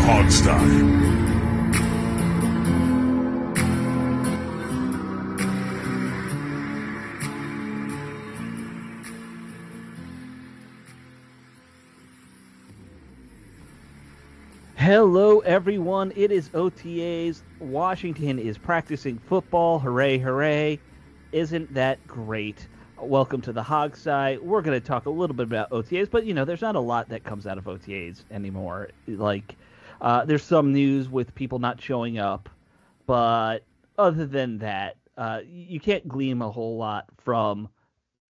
Hogstye. Hello, everyone. It is OTAs. Washington is practicing football. Hooray, hooray. Isn't that great? Welcome to the Hogseye. We're going to talk a little bit about OTAs, but, there's not a lot that comes out of OTAs anymore. There's some news with people not showing up, but other than that, you can't glean a whole lot from,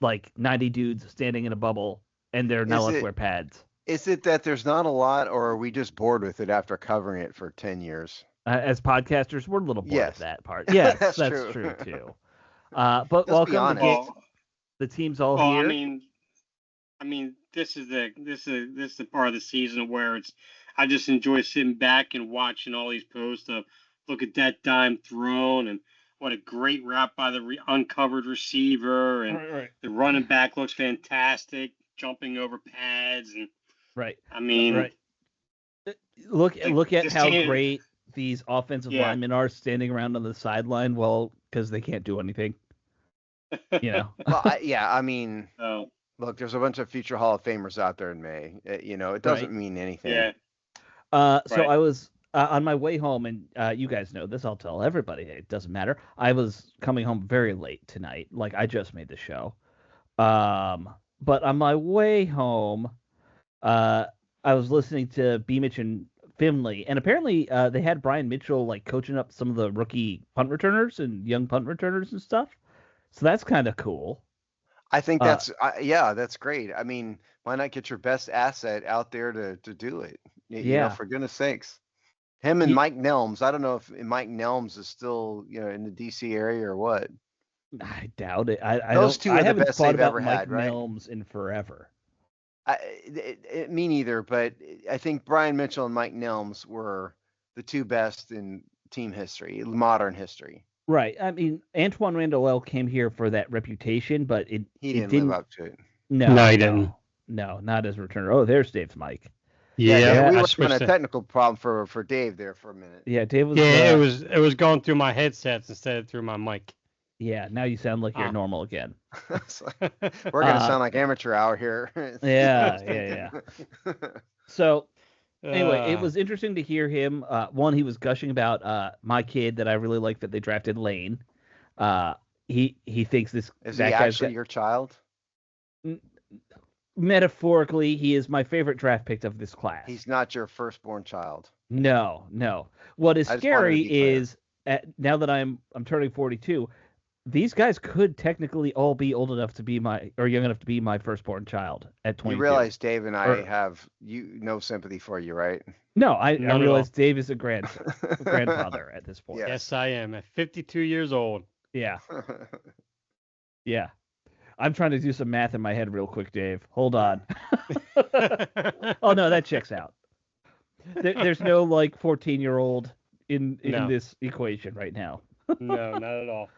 90 dudes standing in a bubble and they're not allowed to wear pads. Is it that there's not a lot, or are we just bored with it after covering it for 10 years? As podcasters, we're a little bored Yes. of that part. Yes, That's that's true. true too. But welcome to the team's all here. I mean, this is the part of the season where I just enjoy sitting back and watching all these posts of look at that dime thrown and what a great route by the uncovered receiver and Right. the running back looks fantastic, jumping over pads and Right. I mean, Right. Look at just how seeing- great these offensive Yeah. linemen are standing around on the sideline. Well, because they can't do anything. Well, I mean, Oh, look, there's a bunch of future Hall of Famers out there in May. It doesn't mean anything. yeah. So Right. I was on my way home, and you guys know this. I'll tell everybody. It doesn't matter. I was coming home very late tonight. Like I just made the show. But on my way home, I was listening to B. Mitch and Finley, and apparently they had Brian Mitchell coaching up some of the rookie punt returners and young punt returners and stuff. So that's kind of cool. I think that's great. I mean, why not get your best asset out there to do it? For goodness sakes. Him and Mike Nelms. I don't know if Mike Nelms is still, in the DC area or what. I doubt it. I haven't best thought they've about ever Mike had, right? Nelms in forever. Me neither, but I think Brian Mitchell and Mike Nelms were the two best in team history, modern history. Right. I mean, Antoine Randall came here for that reputation, but he didn't live up to it. No, he didn't. No, not as a returner. Oh, there's Dave's mic. Yeah, we I were switched having a it. technical problem for Dave there for a minute. Yeah, Dave was. Yeah, it was going through my headsets instead of through my mic. Yeah, now you sound like you're normal again. We're gonna sound like amateur hour here. Yeah. So anyway, it was interesting to hear him. One, he was gushing about my kid that I really like that they drafted, Lane. He thinks this is that he guy's actually your child? Metaphorically, he is my favorite draft pick of this class. He's not your firstborn child. No. What is I just wanted to scary be clear. is now that I'm turning 42, these guys could technically all be old enough to be young enough to be my firstborn child at 22. You realize Dave and I have no sympathy for you, right? No, I None at realize all. Dave is a grandfather at this point. Yeah. Yes, I am at 52 years old. Yeah. I'm trying to do some math in my head real quick, Dave. Hold on. Oh no, that checks out. There's no 14-year-old in No. this equation right now. No, not at all.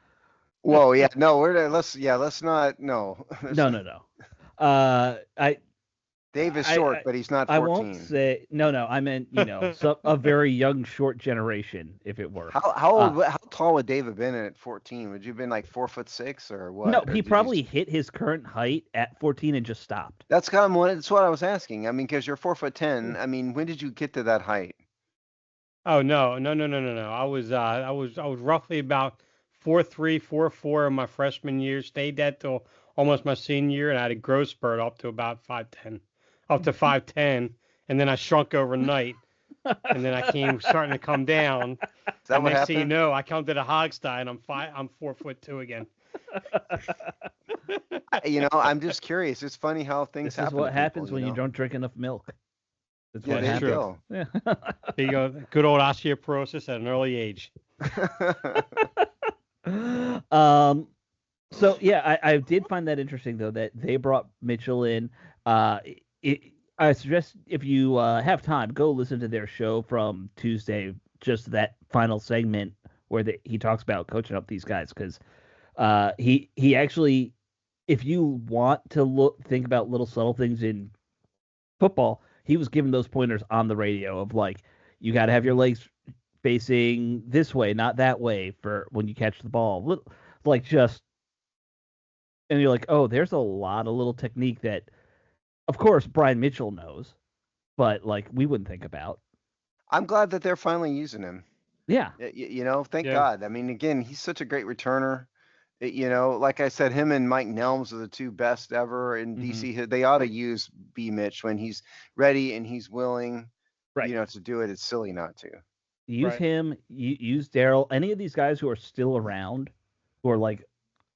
Whoa, yeah, no, let's not, no. No. Dave is short, but he's not 14. I won't say no. I meant a very young, short generation, if it were. How tall would Dave have been at 14? Would you have been 4'6" or what? No, Or he did probably hit his current height at 14 and just stopped. That's what I was asking. I mean, because you're 4'10". I mean, when did you get to that height? Oh no. I was roughly about 4'3", 4'4" in my freshman year. Stayed that till almost my senior year, and I had a growth spurt up to about 5'10", up to 5'10", and then I shrunk overnight, and then I came starting to come down. Is that and what next thing you happened? know, I come to the Hogstye, and I'm 4'2" again. I'm just curious. It's funny how things This happen. is what to people, happens when you don't drink enough milk. That's Yeah, what there you happens. go. Yeah. There you go. Good old osteoporosis at an early age. So yeah, I did find that interesting though that they brought Mitchell in. I suggest if you have time, go listen to their show from Tuesday, just that final segment where he talks about coaching up these guys, because he actually, if you want to think about little subtle things in football, he was giving those pointers on the radio of You got to have your legs facing this way, not that way for when you catch the ball. Like just, and you're like, oh, there's a lot of little technique that, of course, Brian Mitchell knows, but like we wouldn't think about. I'm glad that they're finally using him. Yeah. Thank God. I mean, again, he's such a great returner. Like I said, him and Mike Nelms are the two best ever in DC. They ought to use B. Mitch when he's ready and he's willing, to do it. It's silly not to. Use him, use Daryl, any of these guys who are still around, who are like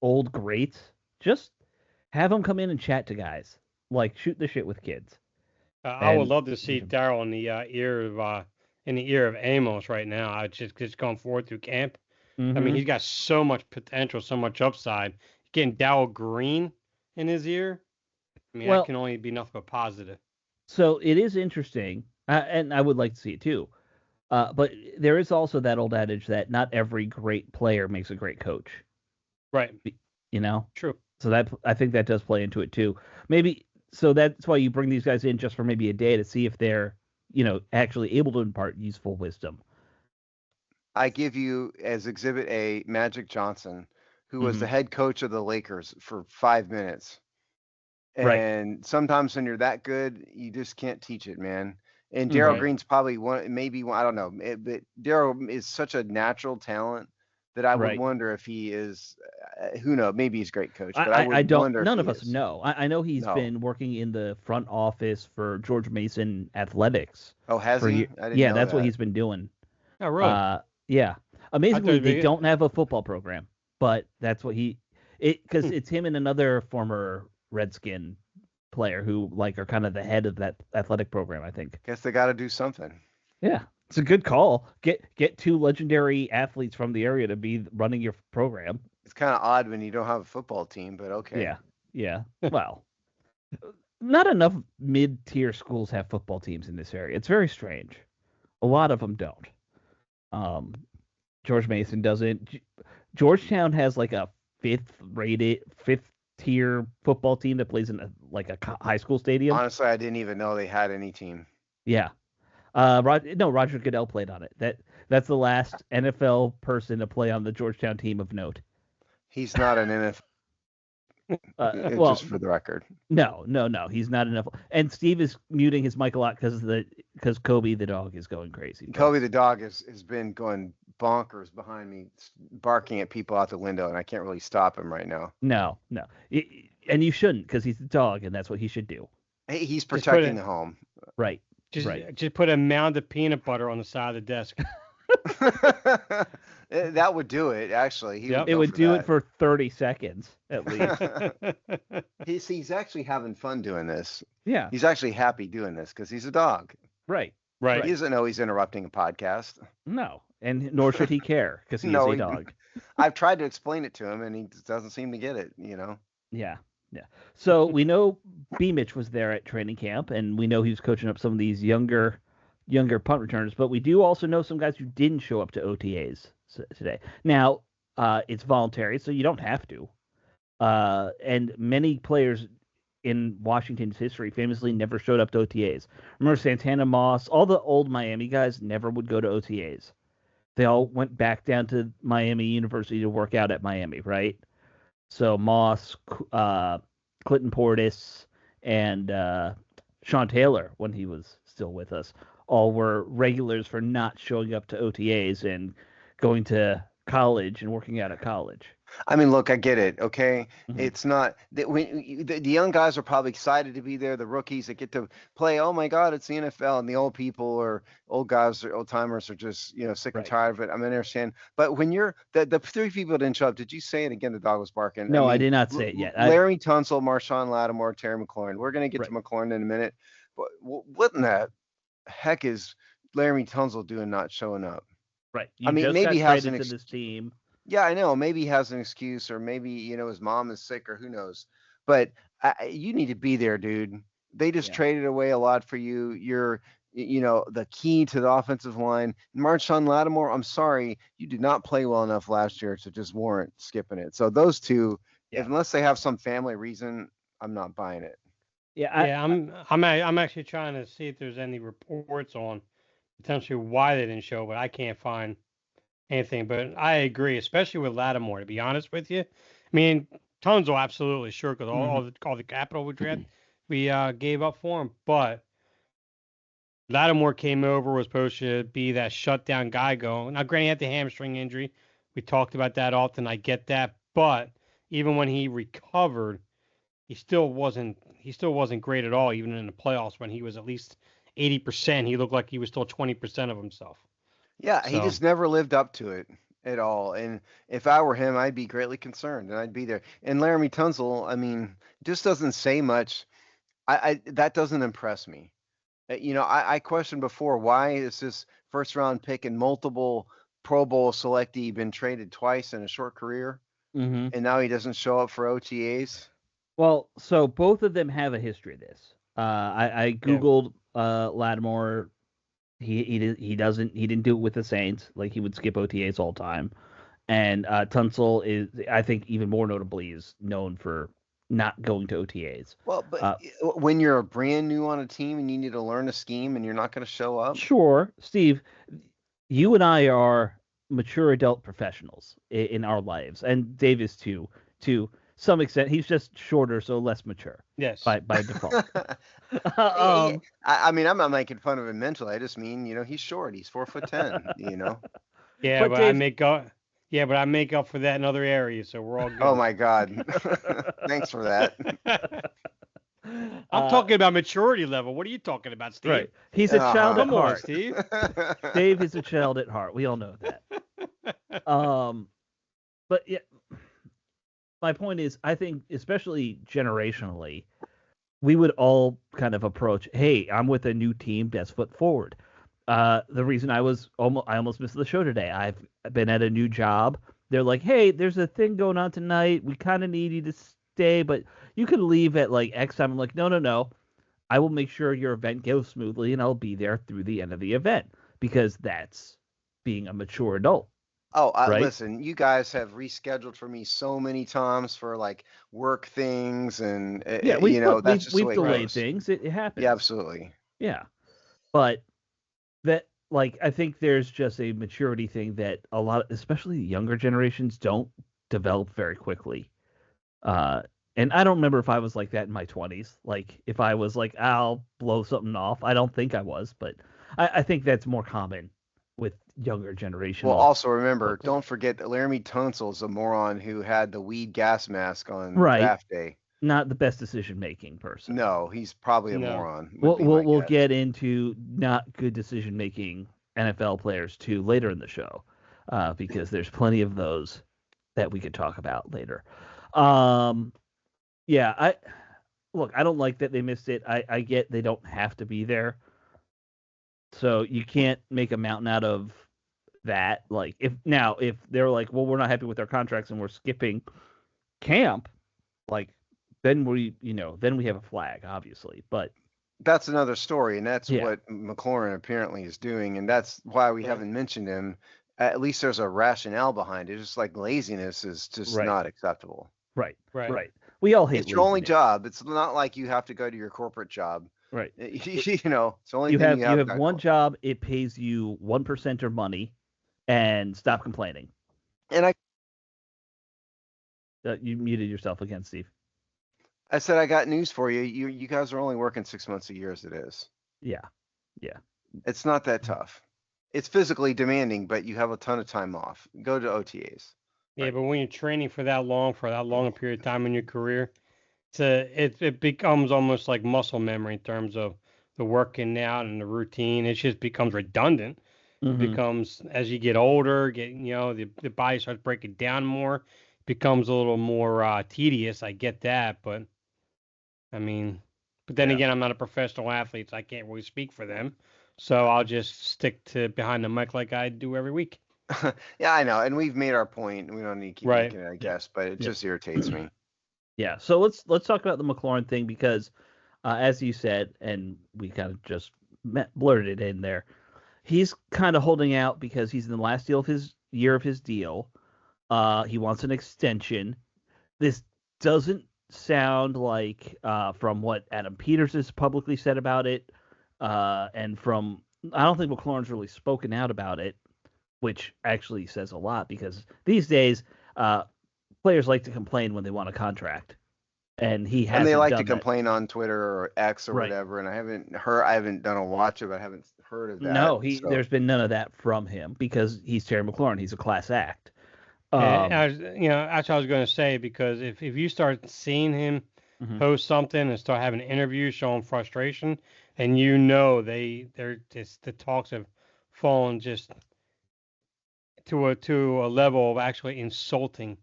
old greats, just have them come in and chat to guys. Like shoot the shit with kids. I would love to see Daryl in the ear of Amos right now. I just going forward through camp. I mean, he's got so much potential, so much upside. Getting Darrell Green in his ear, I mean, that can only be nothing but positive. So it is interesting, and I would like to see it too. But there is also that old adage that not every great player makes a great coach. Right. True. So I think that does play into it too. Maybe so that's why you bring these guys in just for maybe a day to see if they're, actually able to impart useful wisdom. I give you as Exhibit A Magic Johnson, who was the head coach of the Lakers for 5 minutes. And sometimes when you're that good, you just can't teach it, man. And Darrell Green's probably one, I don't know. But Darrell is such a natural talent that I would wonder if he is, who knows, maybe he's a great coach. But I don't wonder. None of us know. I know he's been working in the front office for George Mason Athletics. Oh, has he? Yeah, that's what he's been doing. Oh, really? Yeah. Amazingly, they don't have a football program, but that's what because it's him and another former Redskin player who are kind of the head of that athletic program, I think. Guess they got to do something. Yeah, it's a good call. Get two legendary athletes from the area to be running your program. It's kind of odd when you don't have a football team, but okay. Yeah. Well, not enough mid-tier schools have football teams in this area. It's very strange. A lot of them don't. George Mason doesn't. Georgetown has like a fifth-tier football team that plays in a high school stadium. Honestly, I didn't even know they had any team. Yeah. Roger Goodell played on it. That's the last NFL person to play on the Georgetown team of note. He's not an NFL. Just for the record. No, he's not an NFL. And Steve is muting his mic a lot because Kobe the dog is going crazy. Kobe the dog has been going bonkers behind me, barking at people out the window, and I can't really stop him right now. No. And you shouldn't, because he's a dog, and that's what he should do. Hey, he's protecting the home. Right. Just put a mound of peanut butter on the side of the desk. That would do it, actually. It would do it for 30 seconds, at least. He's actually having fun doing this. Yeah. He's actually happy doing this because he's a dog. Right. He doesn't know he's interrupting a podcast. No, and nor should he care because he's a dog. I've tried to explain it to him, and he doesn't seem to get it, Yeah. So we know B. Mitch was there at training camp, and we know he was coaching up some of these younger punt returners, but we do also know some guys who didn't show up to OTAs today. Now, it's voluntary, so you don't have to. And many players in Washington's history famously never showed up to OTAs. Remember Santana Moss, all the old Miami guys never would go to OTAs. They all went back down to Miami University to work out at Miami, right? So Moss, Clinton Portis, and Sean Taylor, when he was still with us, all were regulars for not showing up to OTAs and going to college and working out at college. I mean, look, I get it. Okay, it's not that the young guys are probably excited to be there. The rookies that get to play, oh my God, it's the NFL, and the old people or old guys or old timers are just sick and tired of it. I mean, I understand. But when you're the three people didn't show up, did you say it again? The dog was barking. No, I did not say it yet. Larry Tunsil, Marshawn Lattimore, Terry McLaurin. We're gonna get to McLaurin in a minute. But what in the heck is Larry Tunsil doing not showing up? Right. Maybe he has to this team. Yeah, I know. Maybe he has an excuse, or maybe his mom is sick, or who knows. But you need to be there, dude. They just traded away a lot for you. You're, the key to the offensive line. Marshawn Lattimore, I'm sorry, you did not play well enough last year to just warrant skipping it. So those two, unless they have some family reason, I'm not buying it. I'm actually trying to see if there's any reports on potentially why they didn't show, but I can't find anything. But I agree, especially with Lattimore. To be honest with you, I mean, Tunzel absolutely sure because all the capital we gave up for him, but Lattimore came over, was supposed to be that shutdown guy going. Now, granted, he had the hamstring injury. We talked about that often. I get that, but even when he recovered, he still wasn't great at all. Even in the playoffs, when he was at least 80%, he looked like he was still 20% of himself. Yeah, he So just never lived up to it at all. And if I were him, I'd be greatly concerned, and I'd be there. And Laramie Tunzel, I mean, just doesn't say much. I that doesn't impress me. I questioned before, why is this first round pick and multiple Pro Bowl selectee been traded twice in a short career, and now he doesn't show up for OTAs? Well, so both of them have a history of this. I googled Lattimore. He didn't do it with the Saints. Like, he would skip OTAs all the time. And Tunsil is, I think, even more notably, is known for not going to OTAs. Well, but when you're a brand new on a team and you need to learn a scheme and you're not going to show up. Sure, Steve, you and I are mature adult professionals in our lives, and Dave is too. To some extent, he's just shorter, so less mature. yes, by default. I mean, I'm not making fun of him mentally. I just mean, he's short. He's 4'10". Yeah, but I make up. Yeah, but I make up for that in other areas, so we're all good. Oh my God! Thanks for that. I'm talking about maturity level. What are you talking about, Steve? Right. He's a child at Come on, heart. Steve. Dave is a child at heart. We all know that. But yeah, my point is, I think, especially generationally, we would all kind of approach, hey, I'm with a new team, best foot forward. The reason I almost missed the show today, I've been at a new job. They're like, hey, there's a thing going on tonight. We kind of need you to stay, but you can leave at like X time. I'm like, no. I will make sure your event goes smoothly, and I'll be there through the end of the event, because that's being a mature adult. Oh, right? Listen, you guys have rescheduled for me so many times for like work things, and that's just the way it delayed goes. things. It happens. Yeah, absolutely. Yeah, but that, like, I think there's just a maturity thing that a lot, especially younger generations, don't develop very quickly. And I don't remember if I was like that in my 20s. Like, if I was like, I'll blow something off. I don't think I was, but I think that's more common with younger generation. Well, also remember, don't forget that Laramie Tunsil is a moron who had the weed gas mask on draft day. Not the best decision-making person. No, he's probably a moron. We'll get into not good decision-making NFL players too later in the show, because there's plenty of those that we could talk about later. Yeah, I don't like that they missed it. I get they don't have to be there, so you can't make a mountain out of that. Like, if they're like, well, we're not happy with our contracts and we're skipping camp, like, then we have a flag, obviously. But that's another story, and that's what McLaurin apparently is doing, and that's why we haven't mentioned him. At least there's a rationale behind it. Just like laziness is just not acceptable. Right. We all hate it's your only job. It's not like you have to go to your corporate job. Right. It's the only you thing have one job. It pays you 1% of money, and stop complaining. And you muted yourself again, Steve. I said, I got news for you. You guys are only working 6 months a year as it is. Yeah. It's not that tough. It's physically demanding, but you have a ton of time off. Go to OTAs. Yeah, but when you're training for that long a period of time in your career, it becomes almost like muscle memory in terms of the working out and the routine. It just becomes redundant. It becomes, as you get older, the body starts breaking down more. It becomes a little more tedious. I get that, but I mean, then again, I'm not a professional athlete, so I can't really speak for them. So I'll just stick to behind the mic like I do every week. Yeah, I know, and we've made our point. We don't need to keep making it, I guess, but it just irritates me. Yeah, so let's talk about the McLaurin thing, because as you said, and we kind of just blurted it in there, he's kind of holding out because he's in the last year of his deal. He wants an extension. This doesn't sound like, from what Adam Peters has publicly said about it, and from I don't think McLaurin's really spoken out about it, which actually says a lot because these days players like to complain when they want a contract, and he hasn't And they like to done that. complain on Twitter or X or Right. whatever. And I haven't done a watch of it. I haven't heard of that. No, So there's been none of that from him because he's Terry McLaurin. He's a class act. And that's what I was going to say, because if you start seeing him Mhm. post something and start having interviews showing frustration, and they're just, the talks have fallen just to a level of actually insulting.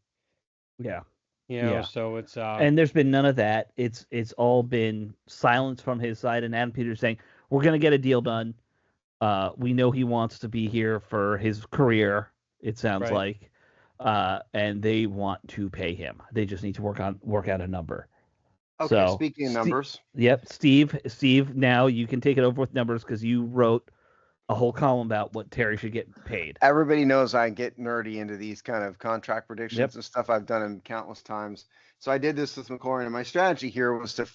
Yeah. So it's and there's been none of that. It's all been silence from his side, and Adam Peters saying we're going to get a deal done. We know he wants to be here for his career. It sounds Right. like, and they want to pay him. They just need to work out a number. okay. So, Speaking of numbers, Yep, Steve. Now you can take it over with numbers because you wrote a whole column about what Terry should get paid. everybody knows I get nerdy into these kind of contract predictions Yep. and stuff. I've done them countless times. So I did this with McLaurin, and my strategy here was to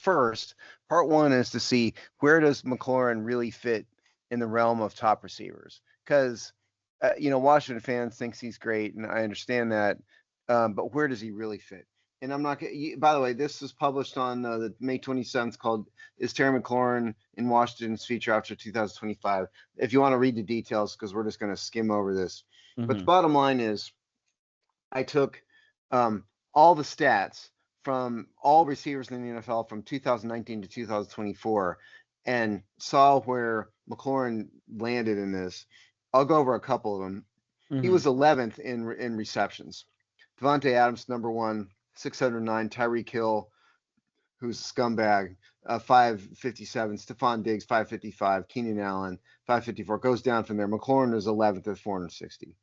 part one is to see where does McLaurin really fit in the realm of top receivers, because Washington fans thinks he's great, and I understand that, but where does he really fit? And I'm not going. By the way, this was published on the May 27th, called "Is Terry McLaurin in Washington's Future After 2025?" If you want to read the details, because we're just going to skim over this. But the bottom line is, I took all the stats from all receivers in the NFL from 2019 to 2024 and saw where McLaurin landed in this. I'll go over a couple of them. He was 11th in receptions. Devontae Adams, number 1, 609. Tyreek Hill, who's a scumbag, 557. Stephon Diggs, 555. Keenan Allen, 554. Goes down from there. McLaurin is 11th at 460.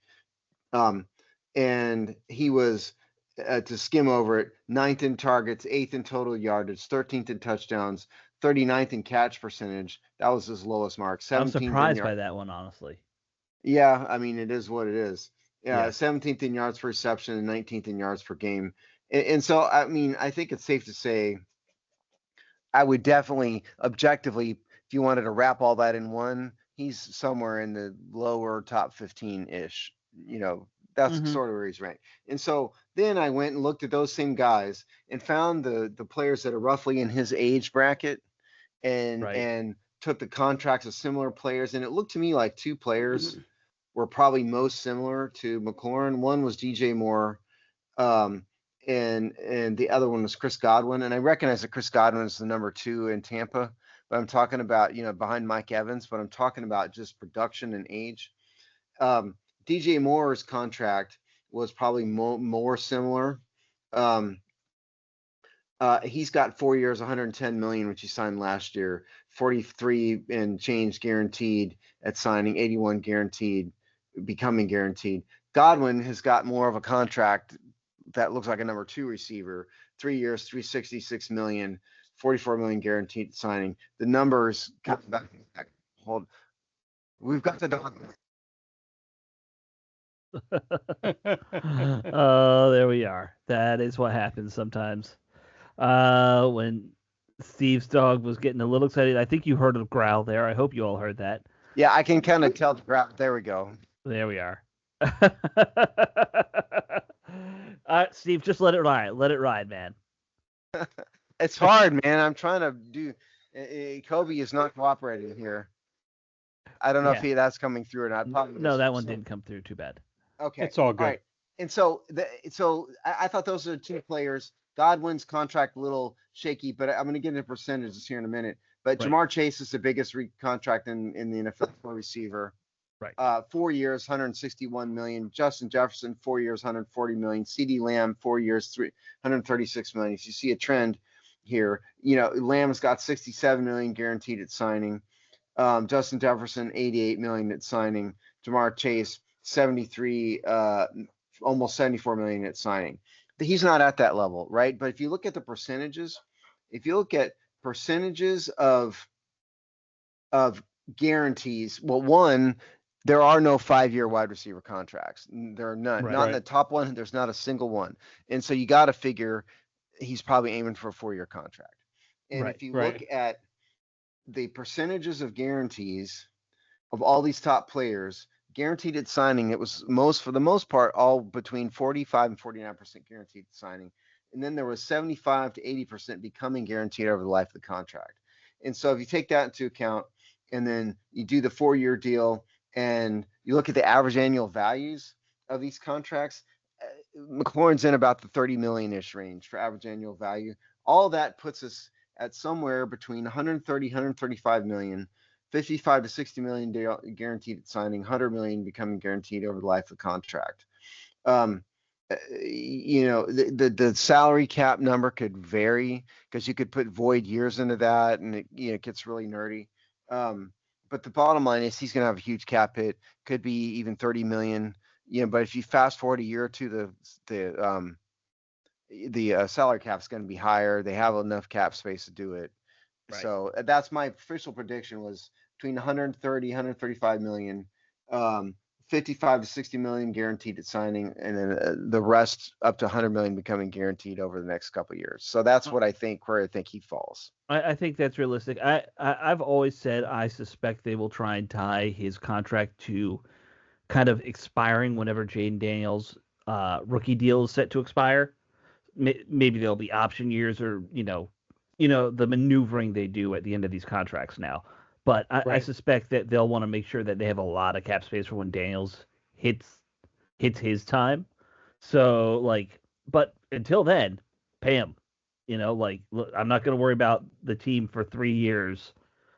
And he was, to skim over it, 9th in targets, 8th in total yardage, 13th in touchdowns, 39th in catch percentage. That was his lowest mark. I'm surprised by that one, honestly. Yeah, I mean, it is what it is. Yeah, 17th in yards per reception and 19th in yards per game. And so, I mean, I think it's safe to say I would definitely, objectively, if you wanted to wrap all that in one, he's somewhere in the lower top 15-ish. That's sort of where he's ranked. And so then I went and looked at those same guys and found the players that are roughly in his age bracket and took the contracts of similar players. And it looked to me like two players were probably most similar to McLaurin. One was DJ Moore, and the other one was Chris Godwin. And I recognize that Chris Godwin is the number 2 in Tampa, but I'm talking about, behind Mike Evans, but I'm talking about just production and age. DJ Moore's contract was probably more similar. He's got 4 years, 110 million, which he signed last year, 43 and change guaranteed at signing, 81 guaranteed, becoming guaranteed. Godwin has got more of a contract that looks like a number 2 receiver, 3 years, 366 million, 44 million guaranteed signing. The numbers come back. Hold. We've got the dog. Oh, there we are. That is what happens sometimes. When Steve's dog was getting a little excited, I think you heard a growl there. I hope you all heard that. Yeah, I can kind of tell the growl. There we go. There we are. Steve, just let it ride. Let it ride, man. It's hard, man. I'm trying to do. Kobe is not cooperating here. I don't know if that's coming through or not. No, that one didn't come through too bad. Okay, it's all good. All right. And so I thought those are 2 players. Godwin's contract a little shaky, but I'm going to get into percentages here in a minute. But Jamar Chase is the biggest contract in the NFL for receiver. Right. 4 years, 161 million. Justin Jefferson, 4 years, 140 million. CeeDee Lamb, 4 years, 136 million. So you see a trend here. Lamb's got 67 million guaranteed at signing. Justin Jefferson, 88 million at signing. Jamar Chase, 73, almost 74 million at signing. He's not at that level, right? But if you look at the percentages, of guarantees, well, one, there are no 5-year wide receiver contracts. There are none. Not in the top one. There's not a single one. And so you got to figure he's probably aiming for a 4-year contract. And if you look at the percentages of guarantees of all these top players, guaranteed at signing, it was for the most part, all between 45 and 49% guaranteed at signing. And then there was 75 to 80% becoming guaranteed over the life of the contract. And so if you take that into account, and then you do the 4-year deal, and you look at the average annual values of these contracts, McLaurin's in about the 30 million-ish range for average annual value. All that puts us at somewhere between 130, 135 million, 55 to 60 million guaranteed at signing, 100 million becoming guaranteed over the life of the contract. The salary cap number could vary because you could put void years into that, and it gets really nerdy. But the bottom line is he's going to have a huge cap hit, could be even 30 million. But if you fast forward a year or two, the salary cap is going to be higher. They have enough cap space to do it. Right. So that's my official prediction, was between 130, 135 million, 55 to 60 million guaranteed at signing, and then the rest up to 100 million becoming guaranteed over the next couple of years. So that's what I think, where I think he falls. I think that's realistic. I've always said I suspect they will try and tie his contract to kind of expiring whenever Jayden Daniels' rookie deal is set to expire. Maybe there'll be option years, or the maneuvering they do at the end of these contracts now. But I suspect that they'll want to make sure that they have a lot of cap space for when Daniels hits his time. So, but until then, pay him. Look, I'm not going to worry about the team for 3 years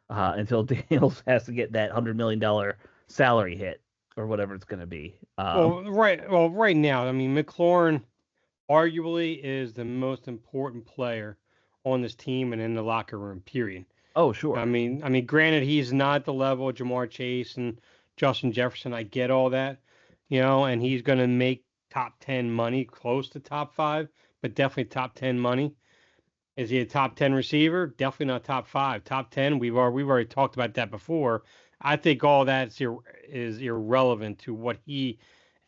until Daniels has to get that $100 million salary hit or whatever it's going to be. Right now, I mean, McLaurin arguably is the most important player on this team and in the locker room, period. Oh, sure. I mean, granted, he's not at the level of Ja'Marr Chase and Justin Jefferson. I get all that, and he's going to make top 10 money, close to top 5, but definitely top 10 money. Is he a top 10 receiver? Definitely not top 5. Top 10, we've already talked about that before. I think all that is irrelevant to what he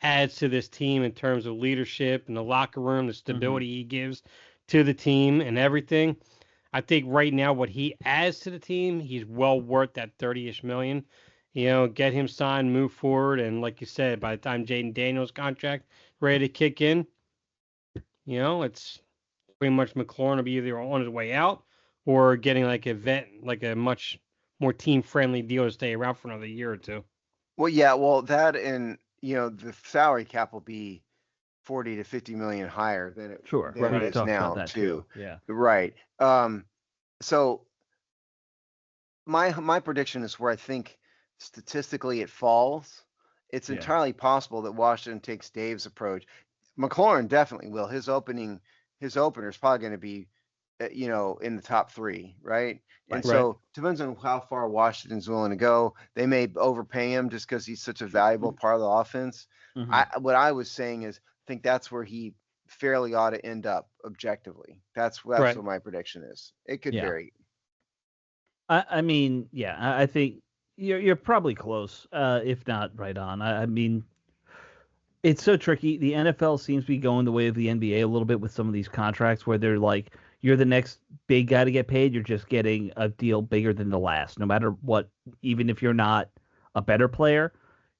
adds to this team in terms of leadership and the locker room, the stability he gives to the team and everything. I think right now what he adds to the team, he's well worth that 30-ish million. Get him signed, move forward, and like you said, by the time Jayden Daniels' contract ready to kick in, it's pretty much McLaurin will be either on his way out or getting like a much more team-friendly deal to stay around for another year or two. Well, yeah, that, and the salary cap will be 40 to 50 million higher than it is now too. Yeah. Right. So my prediction is where I think statistically it falls. It's entirely possible that Washington takes Dave's approach. McLaurin definitely will. His opener is probably going to be, in the top 3, right? And so depends on how far Washington's willing to go. They may overpay him just because he's such a valuable part of the offense. What I was saying is, I think that's where he fairly ought to end up objectively. That's what my prediction is. It could vary. I mean, I think you're probably close, if not right on. I mean, it's so tricky. The NFL seems to be going the way of the NBA a little bit with some of these contracts, where they're like, you're the next big guy to get paid. You're just getting a deal bigger than the last, no matter what. Even if you're not a better player,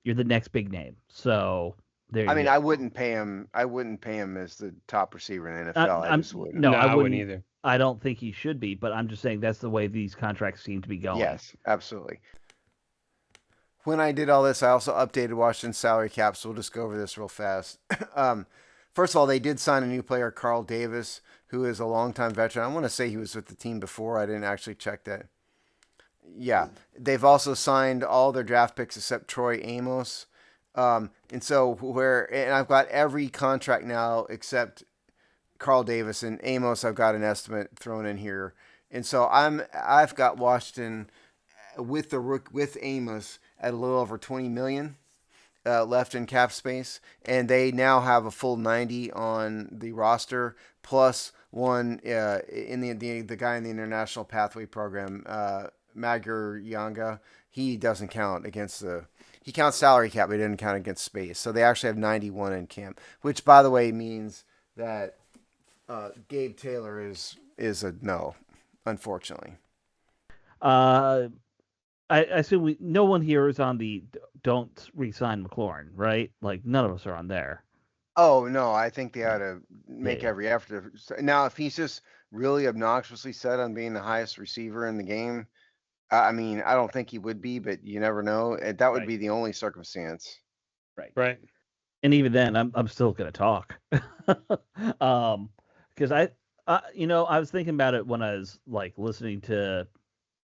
you're the next big name. So. I wouldn't pay him. I wouldn't pay him as the top receiver in the NFL. No, I wouldn't either. I don't think he should be, but I'm just saying that's the way these contracts seem to be going. Yes, absolutely. When I did all this, I also updated Washington's salary cap, so we'll just go over this real fast. First of all, they did sign a new player, Carl Davis, who is a longtime veteran. I want to say he was with the team before. I didn't actually check that. Yeah. They've also signed all their draft picks except Troy Amos. And I've got every contract now except Carl Davis and Amos. I've got an estimate thrown in here. And so I've got Washington with Amos at a little over 20 million left in cap space, and they now have a full 90 on the roster plus one in the guy in the International Pathway Program, Magur Yanga. He doesn't count against he counts salary cap, but he didn't count against space. So they actually have 91 in camp, which by the way means that Gabe Taylor is a no, unfortunately. I assume no one here is on the don't re-sign McLaurin, right? Like none of us are on there. Oh no, I think they ought Yeah. to make Yeah. every effort. Now, if he's just really obnoxiously set on being the highest receiver in the game, I mean, I don't think he would be, but you never know. That would Right. be the only circumstance. Right. And even then, I'm still gonna talk. Because I was thinking about it when I was like listening to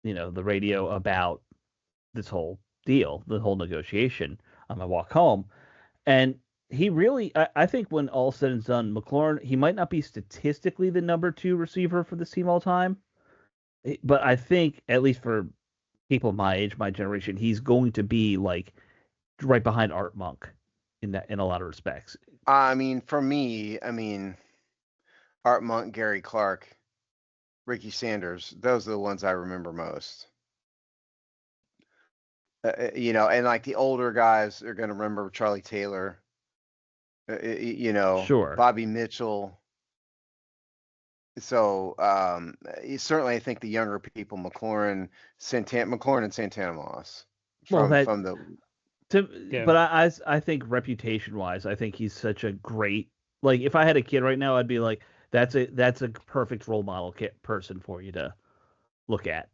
the radio about this whole deal, the whole negotiation on my walk home, and he really, I think when all said and done, McLaurin, he might not be statistically the number 2 receiver for this team all time, but I think at least for people my age, my generation, he's going to be like right behind Art Monk in a lot of respects. I mean, for me, Art Monk, Gary Clark, Ricky Sanders, those are the ones I remember most. And like the older guys are going to remember Charlie Taylor, Sure. Bobby Mitchell. So certainly, I think the younger people, McLaurin and Santana Moss, Well, from the. But I think reputation wise, I think he's such a great, like if I had a kid right now, I'd be like, that's a perfect role model person for you to look at.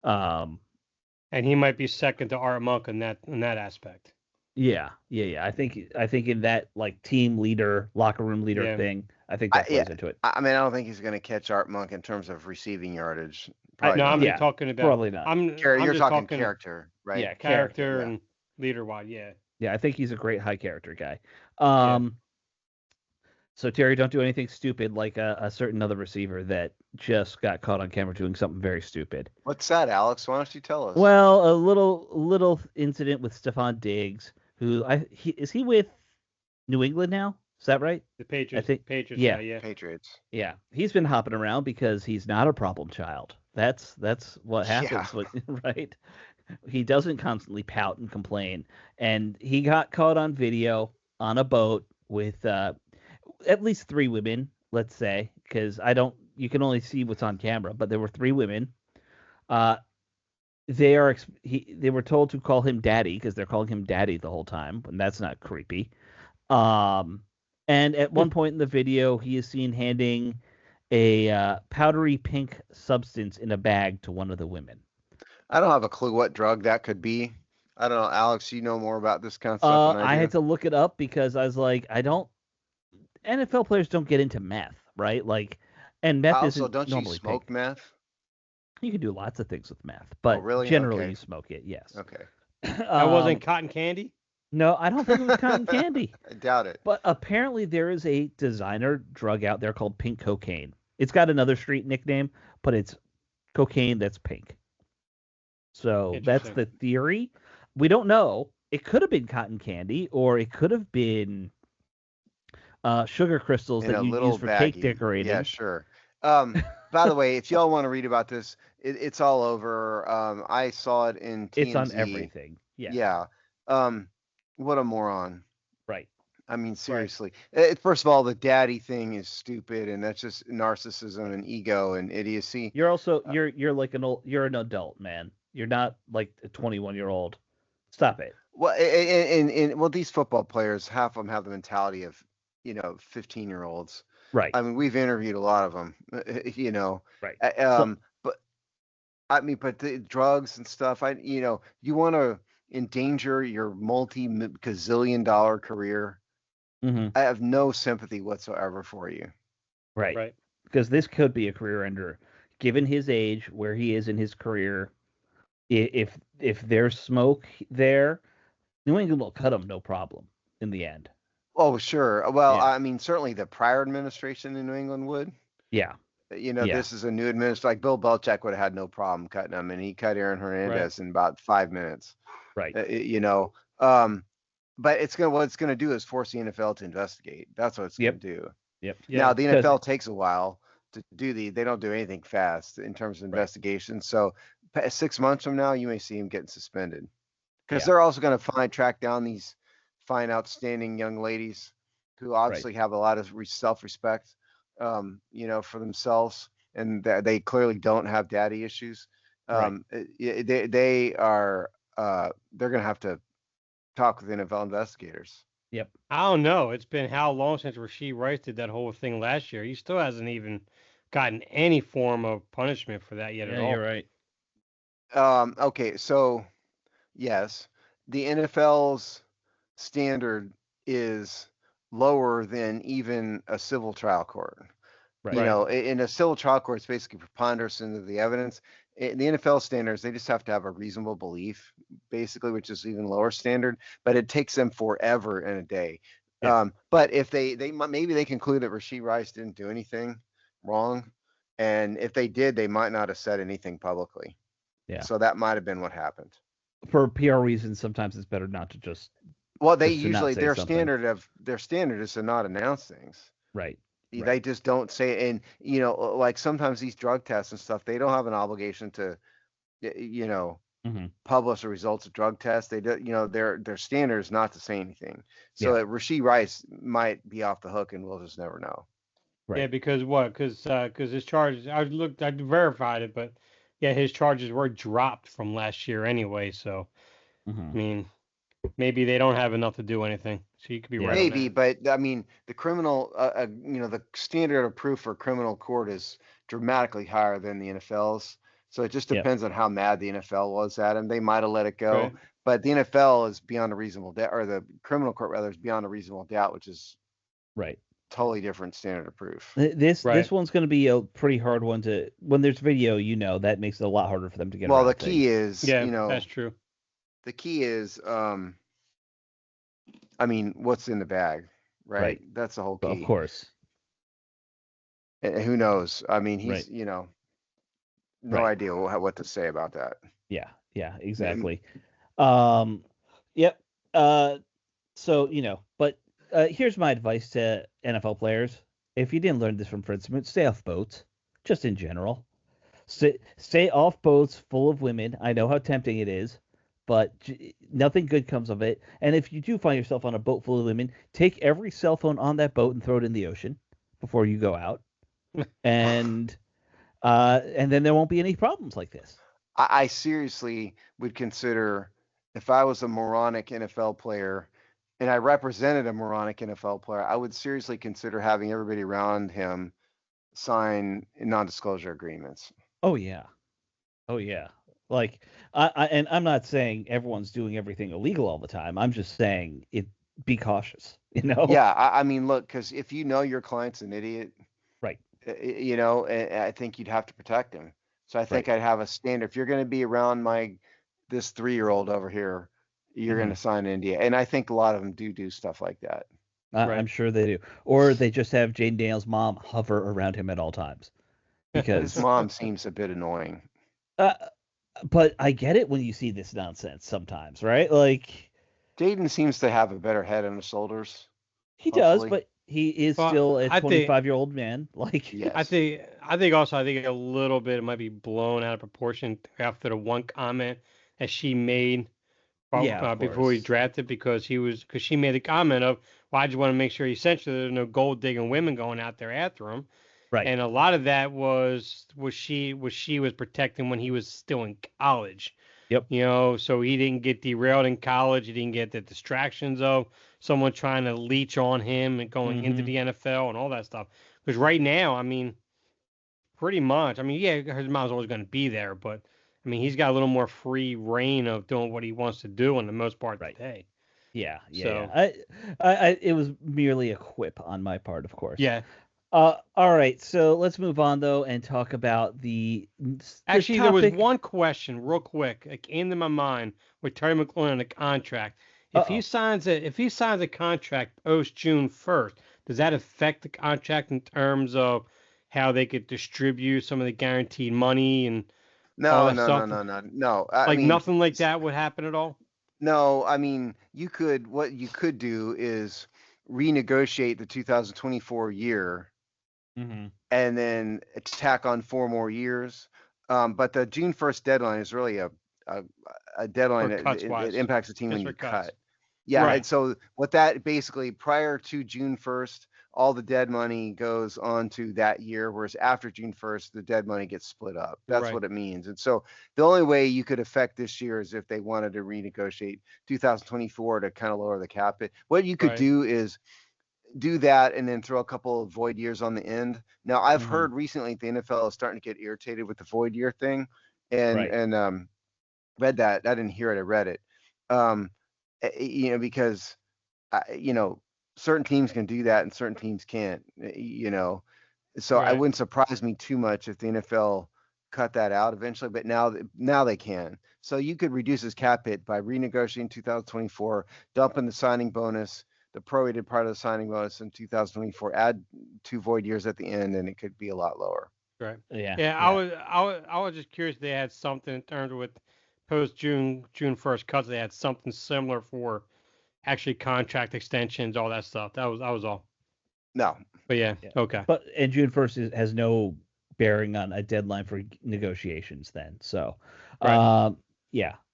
And he might be second to Art Monk in that aspect. Yeah. I think in that like team leader, locker room leader thing, I think that plays into it. I mean, I don't think he's going to catch Art Monk in terms of receiving yardage. No, I'm talking about probably not. You're talking character, right? Yeah, character and leader wise. Yeah. Yeah, I think he's a great high character guy. So Terry, don't do anything stupid like a certain other receiver that just got caught on camera doing something very stupid. What's that, Alex? Why don't you tell us? Well, a little incident with Stephon Diggs, who is he with New England now? Is that right? The Patriots. I think Patriots. Yeah. Patriots. Yeah, he's been hopping around because he's not a problem child. That's what happens, right? He doesn't constantly pout and complain, and he got caught on video on a boat with at least 3 women, let's say, because you can only see what's on camera, but there were 3 women. They were told to call him daddy because they're calling him daddy the whole time, and that's not creepy. And at one point in the video, he is seen handing a powdery pink substance in a bag to one of the women. I don't have a clue what drug that could be. I don't know, Alex. You know more about this kind of stuff than I do. I had to look it up because I was like, NFL players don't get into meth, right? Like, and meth isn't don't normally you smoke pink. meth? You can do lots of things with meth, but really? generally you smoke it. Yes. Okay. That wasn't cotton candy? No, I don't think it was cotton candy. I doubt it. But apparently there is a designer drug out there called pink cocaine. It's got another street nickname, but it's cocaine that's pink. So that's the theory. We don't know. It could have been cotton candy, or it could have been sugar crystals that you use for cake decorating. Yeah, sure. By the way, if y'all want to read about this, it's all over. I saw it in TMZ. It's on everything. Yeah. What a moron. Right. I mean, seriously. Right. First of all, the daddy thing is stupid, and that's just narcissism and ego and idiocy. You're also you're like you're an adult, man. You're not like a 21-year-old. Stop it. Well, and these football players, half of them have the mentality of 15-year-olds. Right. I mean, we've interviewed a lot of them. Right. But the drugs and stuff. You want to endanger your multi-gazillion-dollar career. Mm-hmm. I have no sympathy whatsoever for you. Right. Because this could be a career ender, given his age, where he is in his career. If there's smoke there, New England will cut him no problem in the end. Oh, sure. Well, I mean, certainly the prior administration in New England would. Yeah. This is a new administration. Like Bill Belichick would have had no problem cutting him, and he cut Aaron Hernandez in about 5 minutes. Right. But what it's going to do is force the NFL to investigate. That's what it's going to do. Yep. Now the NFL takes a while to do they don't do anything fast in terms of investigation. Right. So 6 months from now, you may see him getting suspended because they're also going to track down these fine, outstanding young ladies who obviously have a lot of self-respect, for themselves, and that they clearly don't have daddy issues. They are they're going to have to talk with NFL investigators. Yep. I don't know. It's been how long since Rashee Rice did that whole thing last year? He still hasn't even gotten any form of punishment for that yet at all. You're right. Okay, so yes, the NFL's standard is lower than even a civil trial court. Right. You know, in a civil trial court, it's basically preponderance of the evidence. In the NFL standards, they just have to have a reasonable belief, basically, which is even lower standard. But it takes them forever in a day. Yeah. But if maybe they conclude that Rashee Rice didn't do anything wrong, and if they did, they might not have said anything publicly. Yeah. So that might have been what happened. For PR reasons, sometimes it's better not to just. Well, they just to not usually say their something. standard is to not announce things. Right. They just don't say, and you know, like sometimes these drug tests and stuff, they don't have an obligation to, you know, publish the results of drug tests. They do, you know, their standard is not to say anything. So that Rashee Rice might be off the hook, and we'll just never know. Right. Yeah, because what? Because his charges, I verified it, but yeah, his charges were dropped from last year anyway. So, I mean, maybe they don't have enough to do anything. So you could be right. Maybe, but I mean, the criminal, you know, the standard of proof for criminal court is dramatically higher than the NFL's. So it just depends on how mad the NFL was at him. They might have let it go, but the NFL is beyond a reasonable doubt, or the criminal court rather is beyond a reasonable doubt, which is totally different standard of proof. This one's going to be a pretty hard one to. When there's video, you know, that makes it a lot harder for them to get. Well, the key is, you know, that's true. The key is, I mean, what's in the bag, right? That's the whole key. Of course. And who knows? I mean, he's, you know, no idea what to say about that. Yeah, exactly. Yep. So, you know, but here's my advice to NFL players. If you didn't learn this from Princeton, stay off boats, just in general. Stay off boats full of women. I know how tempting it is, but nothing good comes of it. And if you do find yourself on a boat full of women, take every cell phone on that boat and throw it in the ocean before you go out. And then there won't be any problems like this. I seriously would consider, if I was a moronic NFL player and I represented a moronic NFL player, I would seriously consider having everybody around him sign non-disclosure agreements. Oh yeah. Like, I'm not saying everyone's doing everything illegal all the time. I'm just saying be cautious, you know? Yeah, I mean, look, because if you know your client's an idiot, you know, I think you'd have to protect him. So I think I'd have a standard. If you're going to be around this 3-year-old over here, you're going to sign an NDA. And I think a lot of them do stuff like that. I'm sure they do. Or they just have Jane Daniels' mom hover around him at all times. Because his mom seems a bit annoying. But I get it when you see this nonsense sometimes, right? Like, Jaden seems to have a better head on his shoulders. He does, but he is still a 25-year-old man. Like, yes. I think a little bit it might be blown out of proportion after the one comment that she made before he drafted, because she made the comment of, well, I just want to make sure essentially there's no gold digging women going out there after him. Right. And a lot of that was she was protecting when he was still in college. Yep. You know, so he didn't get derailed in college. He didn't get the distractions of someone trying to leech on him and going into the NFL and all that stuff. Because right now, I mean, pretty much, I mean, yeah, his mom's always going to be there, but I mean, he's got a little more free reign of doing what he wants to do in the most part of the day. Yeah. So, it was merely a quip on my part, of course. Yeah. All right, so let's move on though and talk about Actually, there was one question, real quick, that came to my mind with Terry McLaurin on the contract. If he signs a contract post June 1st, does that affect the contract in terms of how they could distribute some of the guaranteed money and all that stuff? No. I mean, nothing like that would happen at all. No, I mean, what you could do is renegotiate the 2024 year. And then tack on 4 more years. But the June 1st deadline is really a deadline that impacts the team when you cut. Yeah. Right. And so what that basically, prior to June 1st, all the dead money goes on to that year, whereas after June 1st, the dead money gets split up. That's what it means. And so the only way you could affect this year is if they wanted to renegotiate 2024 to kind of lower the cap hit. What you could do is do that and then throw a couple of void years on the end. Now, I've heard recently the NFL is starting to get irritated with the void year thing, and read that. I didn't hear it. I read it. Because certain teams can do that and certain teams can't. So it wouldn't surprise me too much if the NFL cut that out eventually. But now they can. So you could reduce his cap hit by renegotiating 2024, dumping the signing bonus, the prorated part of the signing bonus in 2024, add 2 void years at the end, and it could be a lot lower. Right. Yeah. I was just curious if they had something in terms of with post June 1st cuts. They had something similar for actually contract extensions, all that stuff. That was all. No. But yeah. Okay. But and June 1st has no bearing on a deadline for negotiations then. So,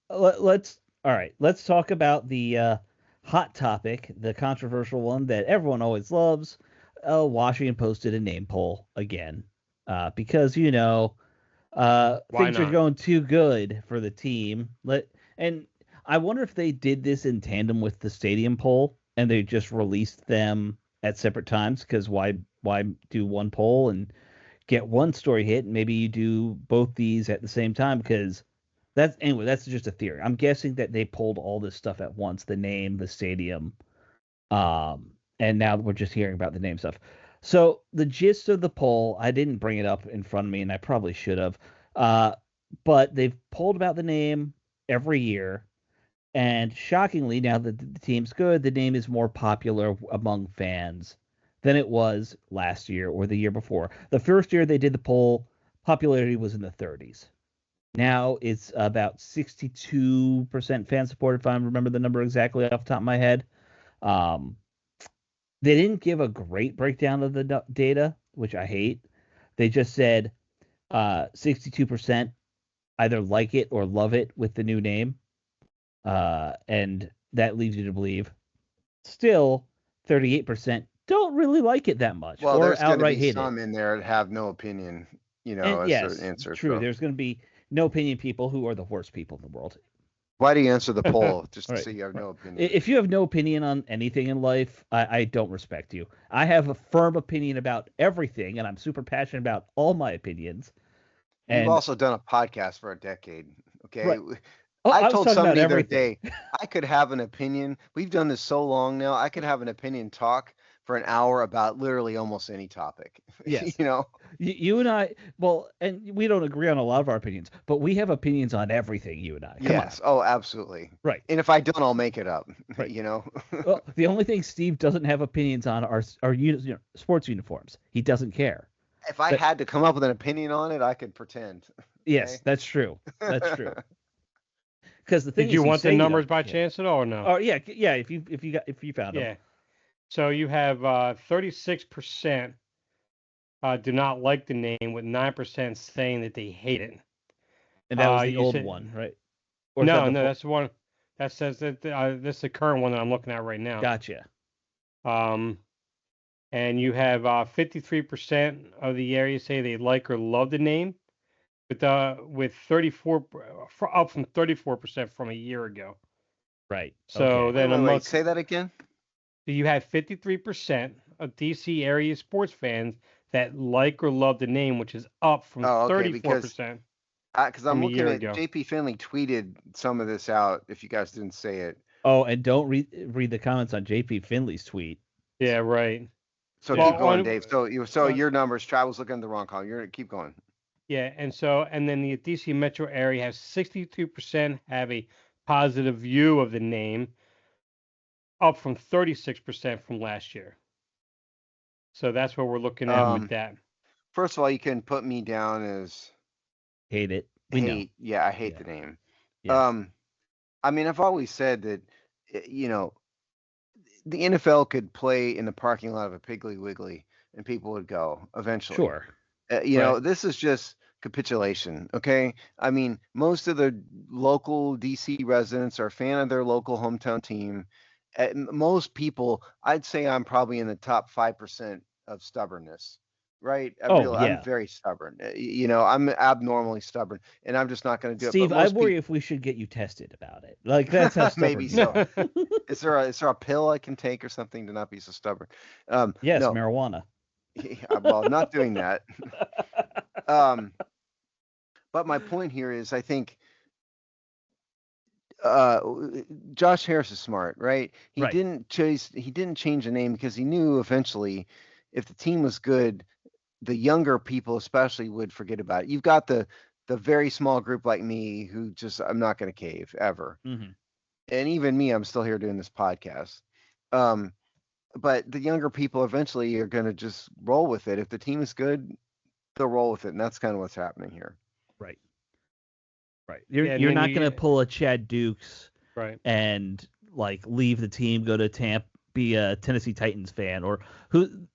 let's talk about the hot topic, the controversial one that everyone always loves. Washington posted a name poll again because things are going too good for the team. And I wonder if they did this in tandem with the stadium poll and they just released them at separate times, because why do one poll and get one story hit, and maybe you do both these at the same time, because that's just a theory. I'm guessing that they pulled all this stuff at once, the name, the stadium, and now we're just hearing about the name stuff. So the gist of the poll, I didn't bring it up in front of me, and I probably should have, but they've polled about the name every year. And shockingly, now that the team's good, the name is more popular among fans than it was last year or the year before. The first year they did the poll, popularity was in the 30s. Now it's about 62% fan support, if I remember the number exactly off the top of my head. They didn't give a great breakdown of the data, which I hate. They just said 62% either like it or love it with the new name. And that leads you to believe still 38% don't really like it that much, well, or there's outright hate some it. in there that have no opinion, as yes, an answer. True. So. There's going to be no opinion people who are the worst people in the world. Why do you answer the poll? Just to say you have no opinion. If you have no opinion on anything in life, I don't respect you. I have a firm opinion about everything, and I'm super passionate about all my opinions. You've also done a podcast for a decade. Okay. Right. I told somebody the other day, I could have an opinion. We've done this so long now. I could have an opinion talk for an hour about literally almost any topic. Yes. You and I, and we don't agree on a lot of our opinions, but we have opinions on everything, you and I. Come on. Oh, absolutely. Right. And if I don't, I'll make it up. Right. Well, the only thing Steve doesn't have opinions on are sports uniforms. He doesn't care. If I had to come up with an opinion on it, I could pretend. Yes, that's true. That's true. Because the thing did you want the numbers by chance at all, or no? Oh yeah. If you found them. Yeah. So you have 36% do not like the name, with 9% saying that they hate it. And that was the old one, right? Or no, that's the one that says that this is the current one that I'm looking at right now. Gotcha. And you have 53% of the area say they like or love the name, with 34 up from 34% from a year ago. Right. So then wait, say that again. You have 53% of DC area sports fans that like or love the name, which is up from 34%. Because I'm looking at JP Finley tweeted some of this out. If you guys didn't say it. Oh, and don't read the comments on JP Finley's tweet. Yeah, right. So keep going, Dave. So your numbers. Travel's looking at the wrong column. You're keep going. Yeah, and then the DC metro area has 62% have a positive view of the name, up from 36% from last year. So that's what we're looking at with that. First of all, you can put me down as hate it. Yeah, I hate the name. Yes. I mean, I've always said that, the NFL could play in the parking lot of a Piggly Wiggly and people would go eventually. Sure. This is just capitulation. Okay. I mean, most of the local DC residents are a fan of their local hometown team. most people, I'd say I'm probably in the top 5% of stubbornness. Right? I'm very stubborn. I'm abnormally stubborn, and I'm just not going to do it. Steve, I worry if we should get you tested about it. Like, that's how stubborn maybe so. Is there a pill I can take or something to not be so stubborn? Yes, no. marijuana. Well, I'm not doing that. But my point here is, I think Josh Harris is smart, right? He didn't change the name because he knew eventually, if the team was good, the younger people especially would forget about it. You've got the very small group like me who just, I'm not going to cave ever. Mm-hmm. And even me, I'm still here doing this podcast. But the younger people eventually are going to just roll with it. If the team is good, they'll roll with it. And that's kind of what's happening here. Right. You're not going to pull a Chad Dukes and like leave the team, go to Tampa, be a Tennessee Titans fan, or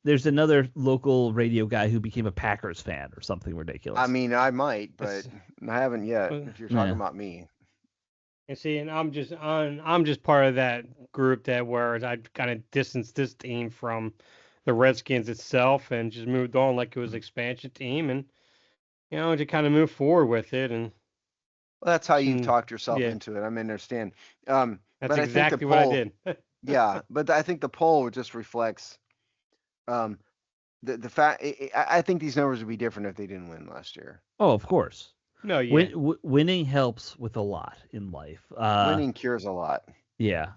there's another local radio guy who became a Packers fan or something ridiculous. I mean, I might, but I haven't yet. If you're talking about me. And see, and I'm just part of that group where I kind of distanced this team from the Redskins itself and just moved on like it was an expansion team, and to kind of move forward with it. And well, that's how you talked yourself into it. I understand. That's exactly what I did. Yeah, but I think the poll just reflects the fact. I think these numbers would be different if they didn't win last year. Oh, of course. No, yeah. Winning helps with a lot in life. Winning cures a lot. Yeah.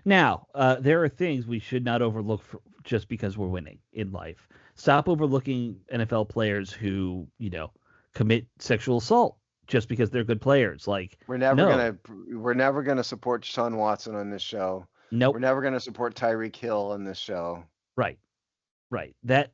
Now, there are things we should not overlook just because we're winning in life. Stop overlooking NFL players who, commit sexual assault just because they're good players. Like, we're never gonna support Deshaun Watson on this show. Nope. We're never gonna support Tyreek Hill on this show. Right. But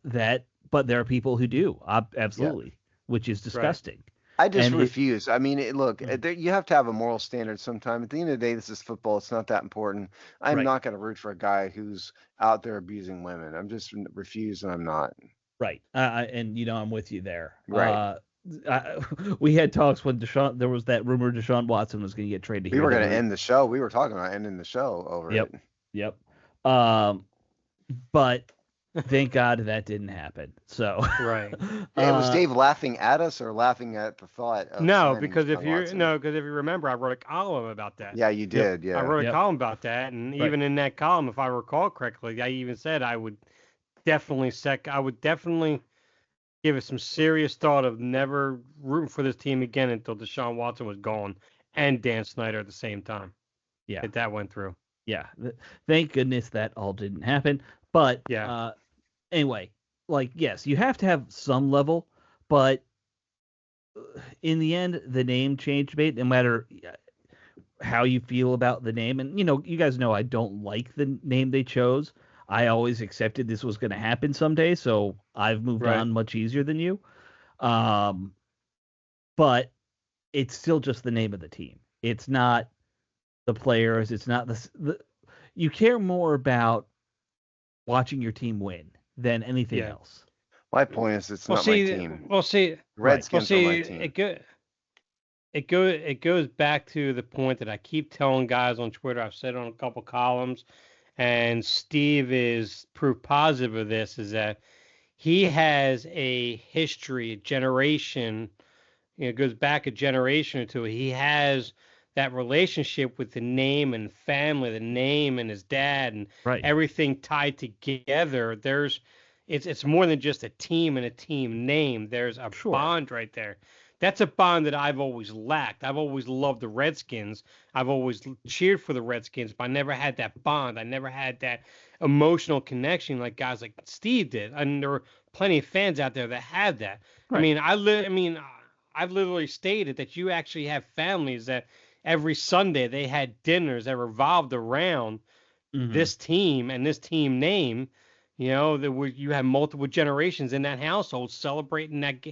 there are people who do, absolutely, which is disgusting. Right. I just refuse. Look, you have to have a moral standard sometime. At the end of the day, this is football. It's not that important. I'm not going to root for a guy who's out there abusing women. I'm just refused, and I'm not. Right. And I'm with you there. Right. We had talks when there was that rumor Deshaun Watson was going to get traded. We were going to end the show. We were talking about ending the show over it. Yep. But thank God that didn't happen. So it was Dave laughing at us or laughing at the thought of because if you remember, I wrote a column about that. Yeah, you did. Yeah, I wrote a column about that, and even in that column, if I recall correctly, I even said I would definitely give it some serious thought of never rooting for this team again until Deshaun Watson was gone and Dan Snyder at the same time. Yeah, that went through. Yeah, thank goodness that all didn't happen. But anyway, yes, you have to have some level, but in the end, the name change debate, no matter how you feel about the name, and you guys know I don't like the name they chose. I always accepted this was going to happen someday, so I've moved on much easier than you. But it's still just the name of the team. It's not the players. It's not the you care more about watching your team win than anything else. My point is, it's not my team. Well, see, Redskins are my team. It goes back to the point that I keep telling guys on Twitter. I've said on a couple columns, and Steve is proof positive of this. Is that he has a history, a generation. It goes back a generation or two. He has that relationship with the name and family, the name and his dad, and everything tied together. It's more than just a team and a team name. There's a bond right there. That's a bond that I've always lacked. I've always loved the Redskins. I've always cheered for the Redskins, but I never had that bond. I never had that emotional connection like guys like Steve did. And there are plenty of fans out there that have that. Right. I've literally stated that you actually have families that every Sunday they had dinners that revolved around this team and this team name. You have multiple generations in that household celebrating that,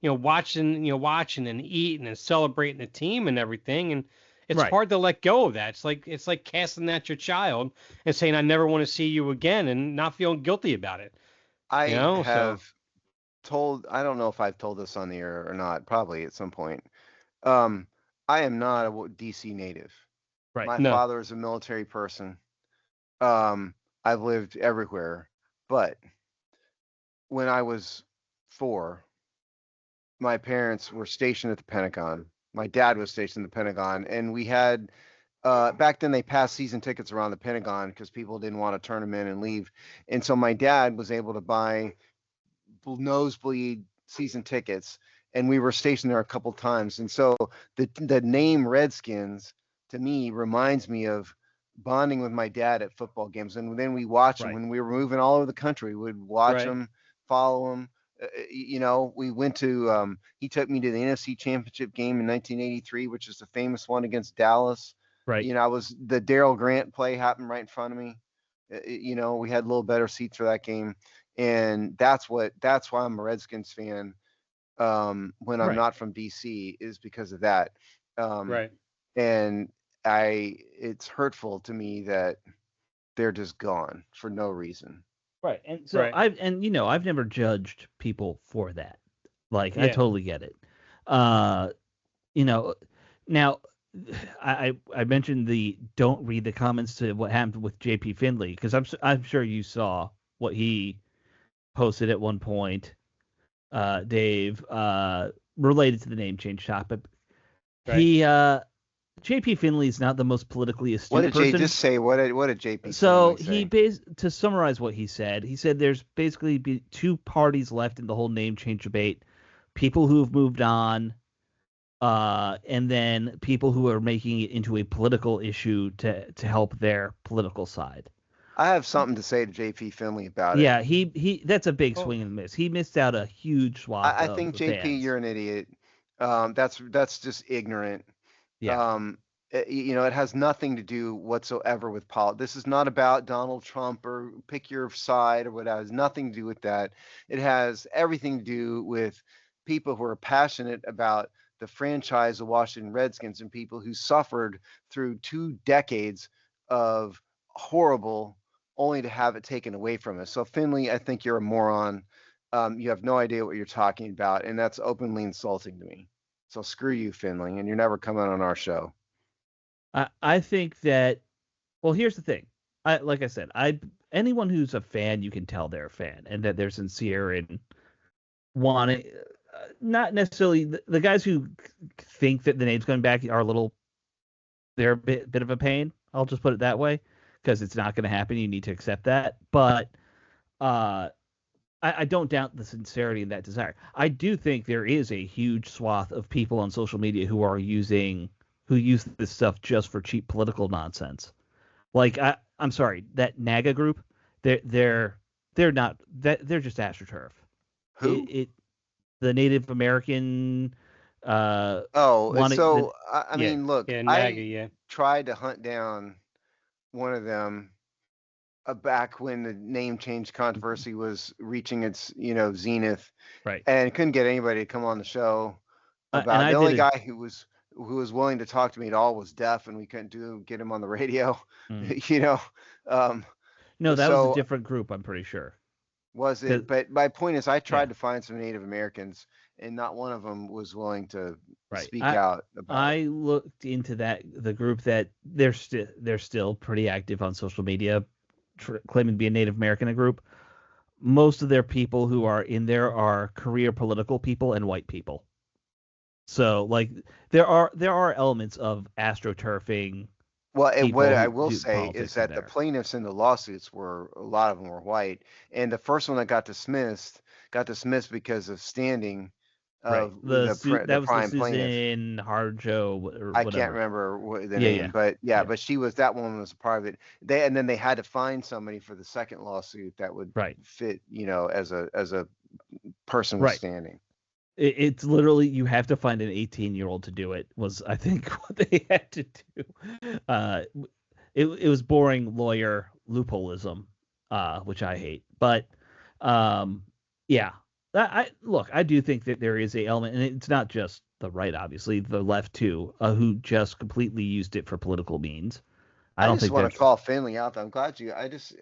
watching and eating and celebrating the team and everything. And it's hard to let go of that. It's like casting out your child and saying, I never want to see you again, and not feeling guilty about it. I don't know if I've told this on the air or not, probably at some point. I am not a DC native. Right. My father is a military person. I've lived everywhere, but when I was 4, my parents were stationed at the Pentagon. My dad was stationed at the Pentagon, and we had back then they passed season tickets around the Pentagon because people didn't want to turn them in and leave. And so my dad was able to buy nosebleed season tickets, and we were stationed there a couple times. And so the name Redskins to me reminds me of bonding with my dad at football games. And then we watch them when we were moving all over the country. We'd watch them, follow them. We went to he took me to the NFC Championship game in 1983, which is the famous one against Dallas. Right. I was the Darryl Grant play happened right in front of me. We had a little better seats for that game, and that's why I'm a Redskins fan. When I'm not from DC, is because of that. And it's hurtful to me that they're just gone for no reason. Right. And so I've never judged people for that. Like, I totally get it. Now I mentioned the don't read the comments to what happened with JP Finley, because I'm sure you saw what he posted at one point, Dave, related to the name change topic. Right. JP Finley is not the most politically astute person. What did Jay just say? What did JP So Finley say? To summarize what he said there's basically two parties left in the whole name change debate: people who have moved on, and then people who are making it into a political issue to help their political side. I have something to say to JP Finley about it. Yeah, he that's a big swing and miss. He missed out a huge swath. I think JP, fans. You're an idiot. That's just ignorant. Yeah. It has nothing to do whatsoever with politics. This is not about Donald Trump or pick your side or whatever. It has nothing to do with that. It has everything to do with people who are passionate about the franchise of Washington Redskins and people who suffered through 2 decades of horrible, only to have it taken away from us. So Finley, I think you're a moron. You have no idea what you're talking about, and that's openly insulting to me. So screw you, Finley, and you're never coming on our show. I think that, well, here's the thing. Like I said, anyone who's a fan, you can tell they're a fan and that they're sincere and wanting. Not necessarily the guys who think that the name's coming back they're a bit of a pain. I'll just put it that way, because it's not going to happen. You need to accept that. But I don't doubt the sincerity in that desire. I do think there is a huge swath of people on social media who use this stuff just for cheap political nonsense. Like, I'm sorry, that NAGA group, they're not that, they're just AstroTurf. Who? The Native American. I mean, look, NAGA, I tried to hunt down one of them back when the name change controversy was reaching its zenith, right? And couldn't get anybody to come on the show. About the only guy who was willing to talk to me at all was deaf, and we couldn't get him on the radio. No, that was a different group, I'm pretty sure. Was it? But my point is, I tried to find some Native Americans, and not one of them was willing to speak out about it. Looked into the group that they're still pretty active on social media, claiming to be a Native American group. Most of their people who are in there are career political people and white people. So, like, there are elements of AstroTurfing. Well, and what I will say is that the plaintiffs in the lawsuits a lot of them were white, and the first one that got dismissed because of standing. Of the prime Susan Harjo. I can't remember the name, but but that one was a part of it. Then they had to find somebody for the second lawsuit that would fit, as a person with standing. It's literally, you have to find an 18-year-old to do it, was I think what they had to do. It was boring lawyer loopholeism, which I hate. But I do think that there is a element, and it's not just the right, obviously, the left too, who just completely used it for political means. I just want to call Finley out. I'm glad that's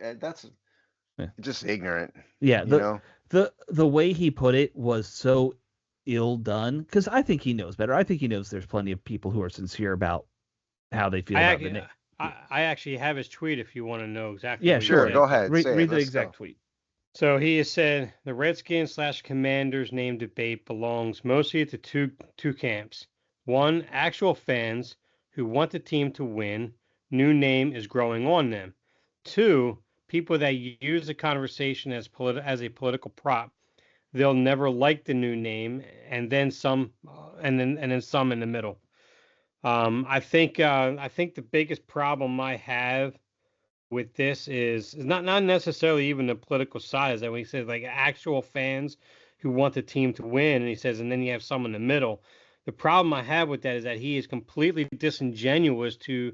just ignorant. Yeah, the way he put it was so ill done, because I think he knows better. I think he knows there's plenty of people who are sincere about how they feel about the name. I actually have his tweet if you want to know exactly. Yeah, what he sure. said. Go ahead. Read the Let's exact go. tweet. So he has said the Redskins/Commanders name debate belongs mostly to two camps. One, actual fans who want the team to win. New name is growing on them. Two, people that use the conversation as a political prop. They'll never like the new name, and then some, and then some in the middle. I think the biggest problem I have with this is not necessarily even the political side. Is that when he says like actual fans who want the team to win, and he says, and then you have some in the middle. The problem I have with that is that he is completely disingenuous to.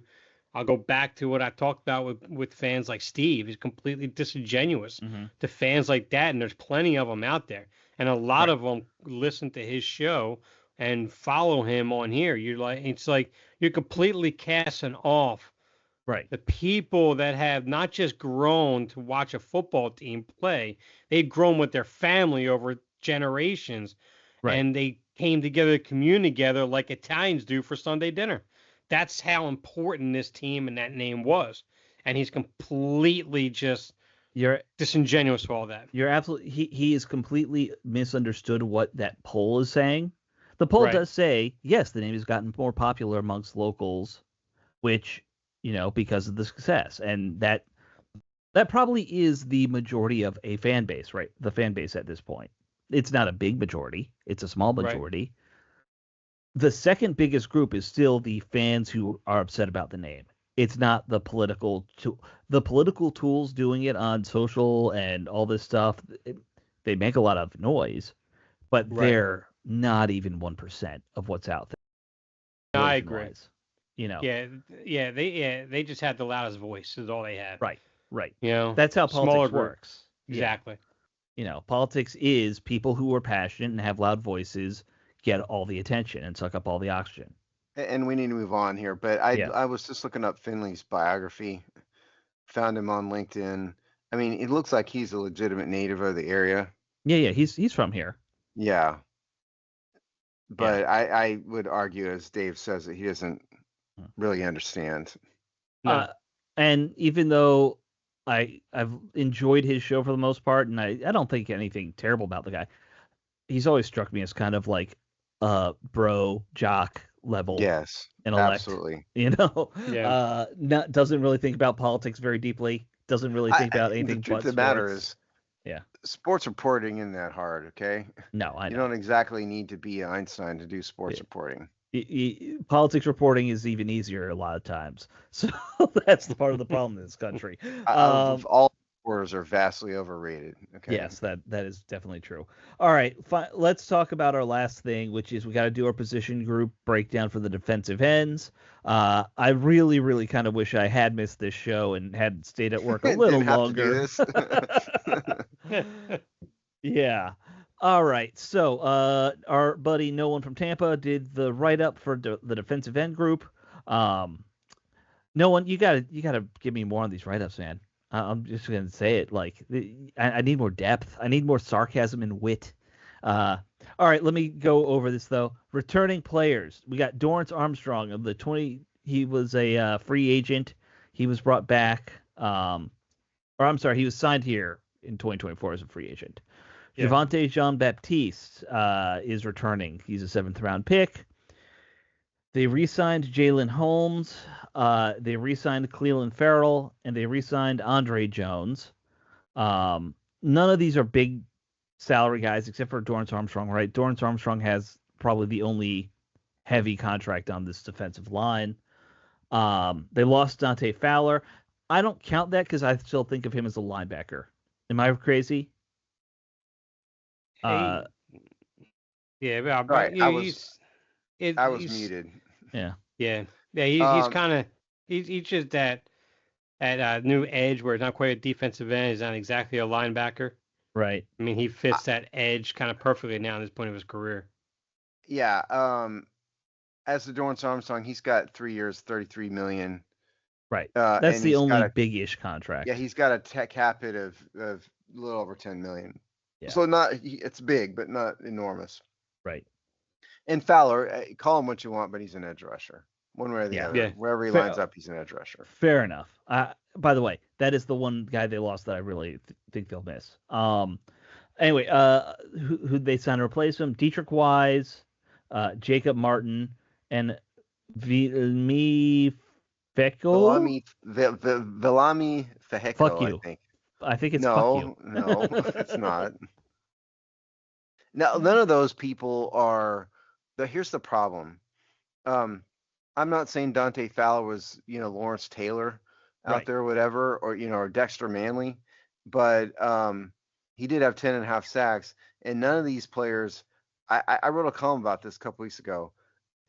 I'll go back to what I talked about with fans like Steve. He's completely disingenuous to fans like that, and there's plenty of them out there, and a lot of them listen to his show and follow him on here. It's like you're completely casting off the people that have not just grown to watch a football team play, they've grown with their family over generations, and they came together to commune together like Italians do for Sunday dinner. That's how important this team and that name was. And he's completely just disingenuous for all that. You're absolutely he is completely misunderstood what that poll is saying. The poll does say, yes, the name has gotten more popular amongst locals, which, because of the success. And that probably is the majority of a fan base, right? The fan base at this point. It's not a big majority. It's a small majority. Right. The second biggest group is still the fans who are upset about the name. It's not the political tools doing it on social and all this stuff. They make a lot of noise, but they're not even 1% of what's out there. I agree. Yeah, they just have the loudest voice is all they have. Right. That's how politics works. Exactly. Politics is people who are passionate and have loud voices get all the attention and suck up all the oxygen. And we need to move on here, but I was just looking up Finley's biography, found him on LinkedIn. I mean, it looks like he's a legitimate native of the area. Yeah, he's from here. Yeah. But I would argue, as Dave says, that he doesn't really understand. No. And even though I've enjoyed his show for the most part, and I don't think anything terrible about the guy, he's always struck me as kind of like bro jock level. Yes, intellect, absolutely. Doesn't really think about politics very deeply. Doesn't really think about anything. The truth of the matter is, sports reporting isn't that hard. Okay. No, I know. You don't exactly need to be Einstein to do sports reporting. Politics reporting is even easier a lot of times. So that's the part of the problem in this country. All reporters are vastly overrated. Okay. Yes, that is definitely true. All right, let's talk about our last thing, which is we got to do our position group breakdown for the defensive ends. I really, really kind of wish I had missed this show and had stayed at work a little longer. Yeah. All right. So our buddy No One from Tampa did the write-up for the defensive end group. No One, you gotta give me more on these write-ups, man. I'm just gonna say it. Like, I need more depth. I need more sarcasm and wit. All right, let me go over this though. Returning players, we got Dorrance Armstrong of the 20. He was a free agent. He was brought back. He was signed here in 2024 as a free agent. Yeah. Javonte Jean-Baptiste is returning. He's a 7th round pick. They re-signed Jalen Holmes. They re-signed Cleveland Farrell, and they re-signed Andre Jones. None of these are big salary guys except for Dorrance Armstrong, right? Dorrance Armstrong has probably the only heavy contract on this defensive line. They lost Dante Fowler. I don't count that because I still think of him as a linebacker. Am I crazy? But right. I was muted. Yeah. He's kind of he's just that new edge where it's not quite a defensive end. He's not exactly a linebacker. Right. I mean, he fits that edge kind of perfectly now at this point of his career. Yeah. As the Dorrance Armstrong, he's got 3 years, $33 million. Right. That's the only big-ish contract. Yeah, he's got a tech cap hit of a little over $10 million. Yeah. So it's big, but not enormous. Right. And Fowler, call him what you want, but he's an edge rusher. one way or the Yeah. other. Yeah. Wherever he Fair- lines up, he's an edge rusher. Fair enough. By the way, that is the one guy they lost that I really think they'll miss. Anyway, who they signed to replace him? Dietrich Wise, Jacob Martin, and Vilmi Feckel. Villami Fuck Feheko, you. I think. I think it's fuck you. No, it's not. Now, none of those people are. Here's the problem. I'm not saying Dante Fowler was, Lawrence Taylor out Right. there, or whatever, or or Dexter Manley, but he did have 10.5 sacks, and none of these players. I wrote a column about this a couple weeks ago.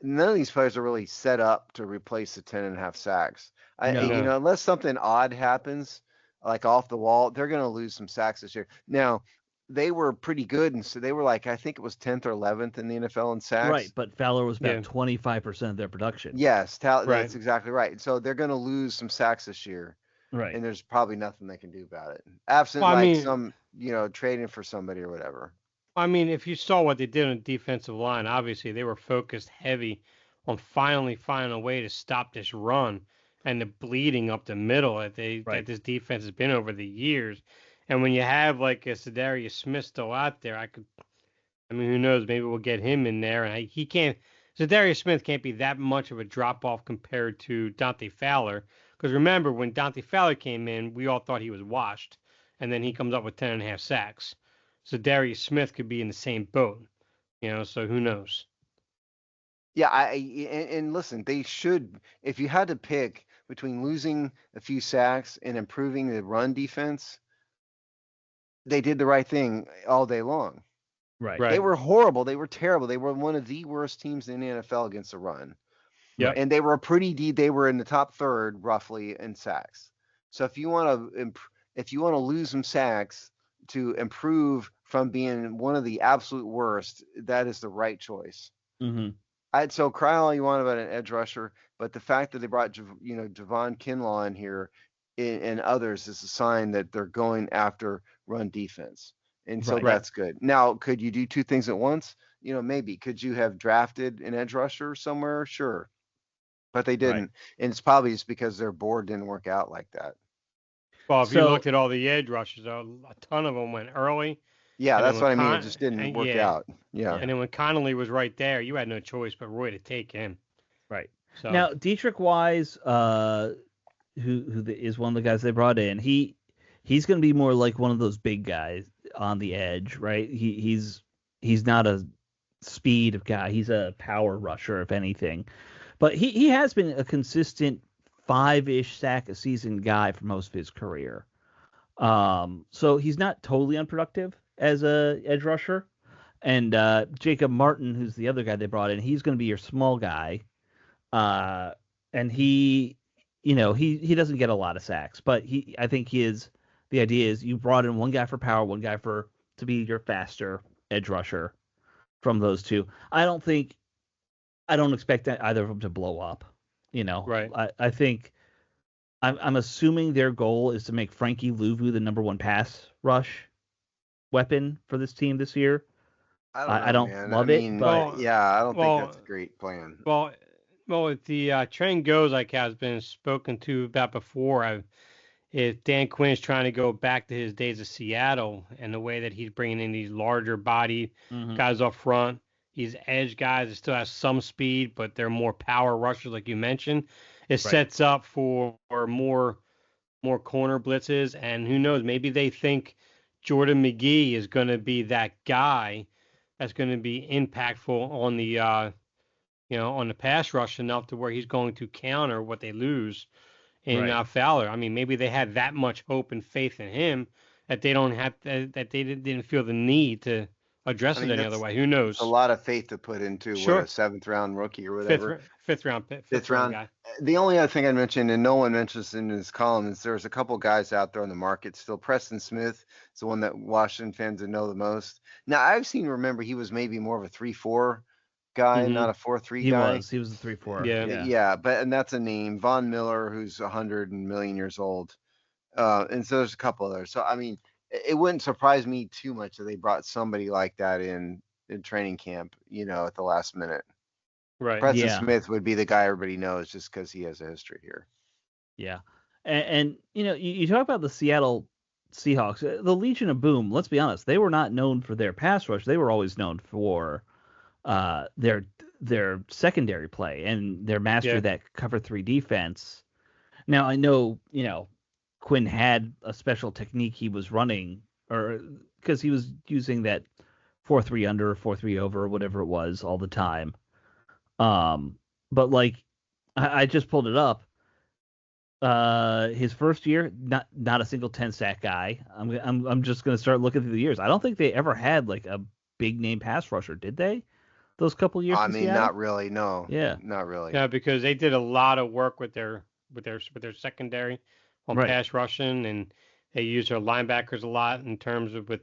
None of these players are really set up to replace the 10.5 sacks. No. Unless something odd happens, like off the wall, they're going to lose some sacks this year. Now, they were pretty good, and so they were like, I think it was 10th or 11th in the NFL in sacks. Right, but Fowler was about Yeah. 25% of their production. Yes, Right. that's exactly right. So they're going to lose some sacks this year, Right. and there's probably nothing they can do about it. Absent Well, I mean- some, trading for somebody or whatever. I mean, if you saw what they did on the defensive line, obviously they were focused heavy on finally finding a way to stop this run and the bleeding up the middle that Right. this defense has been over the years. And when you have like a Zadarius Smith still out there, who knows? Maybe we'll get him in there. And Zadarius Smith can't be that much of a drop off compared to Dante Fowler. Because remember, when Dante Fowler came in, we all thought he was washed, and then he comes up with 10.5 sacks. So Darius Smith could be in the same boat, so who knows? Yeah, and listen, they should. If you had to pick between losing a few sacks and improving the run defense, they did the right thing all day long. Right. Right. They were horrible. They were terrible. They were one of the worst teams in the NFL against the run. Yep. And they were they were in the top third roughly in sacks. So if you want to lose some sacks to improve from being one of the absolute worst, that is the right choice. Mm-hmm. So cry all you want about an edge rusher, but the fact that they brought Javon Kinlaw in here and others is a sign that they're going after run defense, and so Right. that's good. Now, could you do two things at once? Maybe. Could you have drafted an edge rusher somewhere? Sure, but they didn't, and it's probably just because their board didn't work out like that. Well, if you So- looked at all the edge rushers, a ton of them went early. Yeah, And that's then what I when mean. It just didn't work out. Yeah. And then when Connolly was right there, you had no choice but Roy to take him. Right. So Now, Dietrich Wise, who is one of the guys they brought in, he's going to be more like one of those big guys on the edge, right? He's not a speed guy. He's a power rusher, if anything. But he has been a consistent 5-ish sack a season guy for most of his career. So he's not totally unproductive as a edge rusher. And Jacob Martin, who's the other guy they brought in, he's going to be your small guy. And he doesn't get a lot of sacks, but I think the idea is you brought in one guy for power, one guy to be your faster edge rusher from those two. I don't expect either of them to blow up, Right. I think I'm assuming their goal is to make Frankie Louvu the number one pass rush weapon for this team this year. I don't love it, but I don't think that's a great plan. Well, if the trend goes like has been spoken to about before, if Dan Quinn is trying to go back to his days of Seattle and the way that he's bringing in these larger body guys up front, these edge guys that still have some speed, but they're more power rushers, like you mentioned, it sets up for more corner blitzes. And who knows, maybe they think Jordan McGee is going to be that guy that's going to be impactful on the on the pass rush enough to where he's going to counter what they lose in Fowler. I mean, maybe they had that much hope and faith in him that they didn't feel the need to address it any other way. Who knows? A lot of faith to put into a 7th round rookie or whatever. Fifth round guy. The only other thing I'd mention, and no one mentions in his column, is there's a couple guys out there on the market still. Preston Smith is the one that Washington fans would know the most. Now, remember, he was maybe more of a 3-4 guy, not a 4-3 guy. He was a 3-4. Yeah, and that's a name. Von Miller, who's 100 million years old. And so there's a couple others. So, I mean, it wouldn't surprise me too much if they brought somebody like that in training camp, at the last minute. Right. Preston Smith would be the guy everybody knows just because he has a history here. Yeah. And you talk about the Seattle Seahawks, the Legion of Boom. Let's be honest, they were not known for their pass rush. They were always known for their secondary play and their master that cover 3 defense. Now I know Quinn had a special technique he was running, or because he was using that 4-3 under, 4-3 over, whatever it was, all the time. But like I just pulled it up. His first year, not a single 10 sack guy. I'm just gonna start looking through the years. I don't think they ever had like a big name pass rusher, did they? Those couple years. I mean, not really. No. Yeah. Not really. Yeah, because they did a lot of work with their secondary on pass rushing, and they used their linebackers a lot in terms of with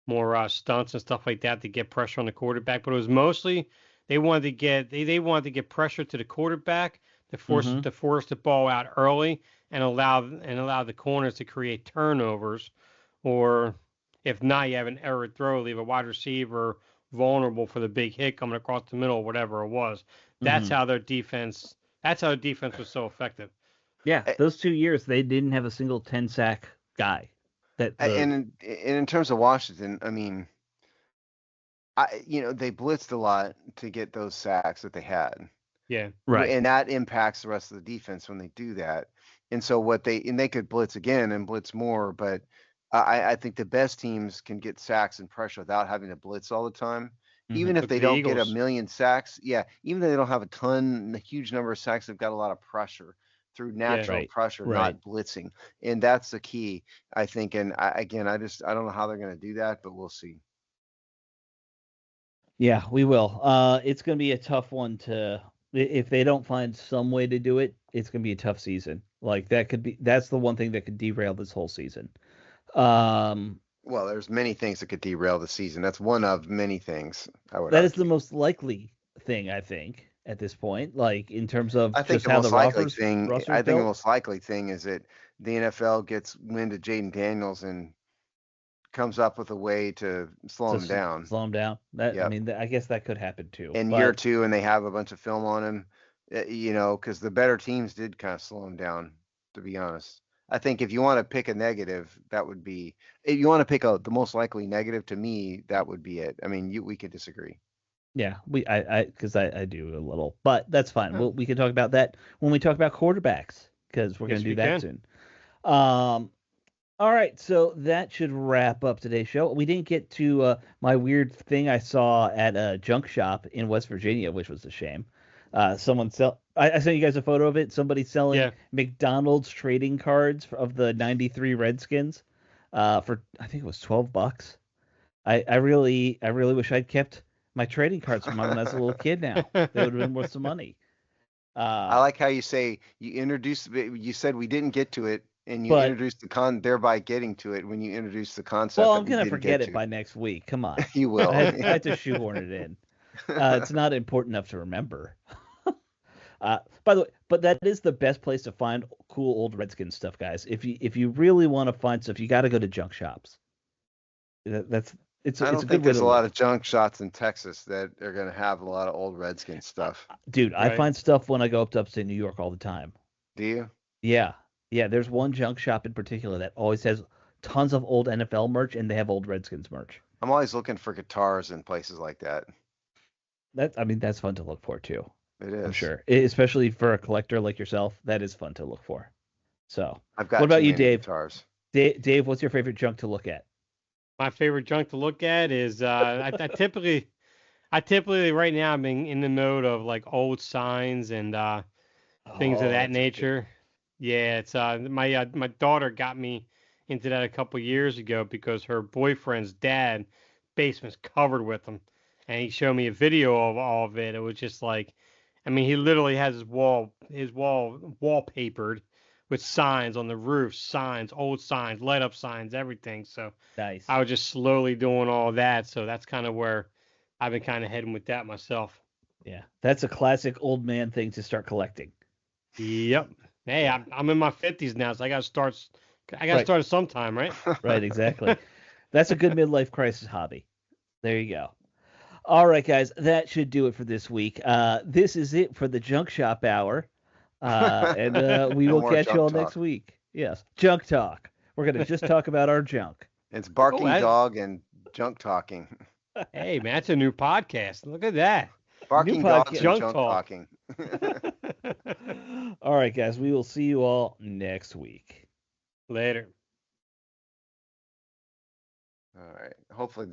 more stunts and stuff like that to get pressure on the quarterback. But it was mostly they wanted to get pressure to the quarterback to force the ball out early and allow the corners to create turnovers, or if not, you have an error throw, leave a wide receiver vulnerable for the big hit coming across the middle, whatever it was. That's how their defense. That's how the defense was so effective. Yeah, those 2 years they didn't have a single 10 sack guy. And in terms of Washington, I mean, they blitzed a lot to get those sacks that they had. Yeah. Right. And that impacts the rest of the defense when they do that. And so they could blitz again and blitz more, but I think the best teams can get sacks and pressure without having to blitz all the time. Even if they don't get a million sacks, even though they don't have a huge number of sacks, they've got a lot of pressure through natural pressure, not blitzing. And that's the key, I think. And I don't know how they're going to do that, but we'll see. Yeah, we will. It's going to be a tough one if they don't find some way to do it, it's going to be a tough season. Like that's the one thing that could derail this whole season. Well, there's many things that could derail the season. That's one of many things. That is the most likely thing, I think, at this point. Like in terms of I think the most likely thing is that the NFL gets wind of Jaden Daniels and comes up with a way to slow him down. I mean, I guess that could happen too. In year 2, and they have a bunch of film on him, because the better teams did kind of slow him down, to be honest. I think if you want to pick a negative, that would be, if you want to pick the most likely negative, to me, that would be it. I mean, we could disagree. Yeah, because I do a little, but that's fine. We can talk about that when we talk about quarterbacks, because we're going to do that soon. All right, so that should wrap up today's show. We didn't get to my weird thing I saw at a junk shop in West Virginia, which was a shame. I sent you guys a photo of it. Somebody selling McDonald's trading cards of the '93 Redskins for, I think it was $12. I really wish I'd kept my trading cards from when I was a little kid. Now they would have been worth some money. I like how you say you said we didn't get to it. And you introduced thereby getting to it when you introduced the concept. Well, I'm going to forget it by next week. Come on. You will. I had to shoehorn it in. It's not important enough to remember. By the way, but that is the best place to find cool old Redskins stuff, guys. If you really want to find stuff, you got to go to junk shops. I don't think there's a lot of junk shops in Texas that are going to have a lot of old Redskins stuff. Dude, I find stuff when I go up to upstate New York all the time. Do you? Yeah. Yeah, there's one junk shop in particular that always has tons of old NFL merch, and they have old Redskins merch. I'm always looking for guitars in places like that. That's fun to look for too. It is. I'm sure, especially for a collector like yourself. That is fun to look for. So, I've got. What about you, Dave? Guitars. Dave, what's your favorite junk to look at? My favorite junk to look at is I typically right now I'm in the mode of like old signs and things of that nature. Yeah, it's my daughter got me into that a couple years ago because her boyfriend's dad basement's covered with them, and he showed me a video of all of it. It was just like, I mean, he literally has his wall wallpapered with signs on the roof, old signs, light up signs, everything. So nice. I was just slowly doing all that. So that's kind of where I've been kind of heading with that myself. Yeah, that's a classic old man thing to start collecting. Yep. Hey, I'm in my 50s now, so I got to start at sometime, right? Right, exactly. That's a good midlife crisis hobby. There you go. All right, guys, that should do it for this week. This is it for the Junk Shop Hour. And we No will more catch you all junk next talk. week. Yes, junk talk. We're going to just talk about our junk. It's barking Oh, dog and junk talking. Hey, man, that's a new podcast. Look at that. Barking New dogs podcast. and Junk junk talk. talking. All right, guys, we will see you all next week. Later. All right. Hopefully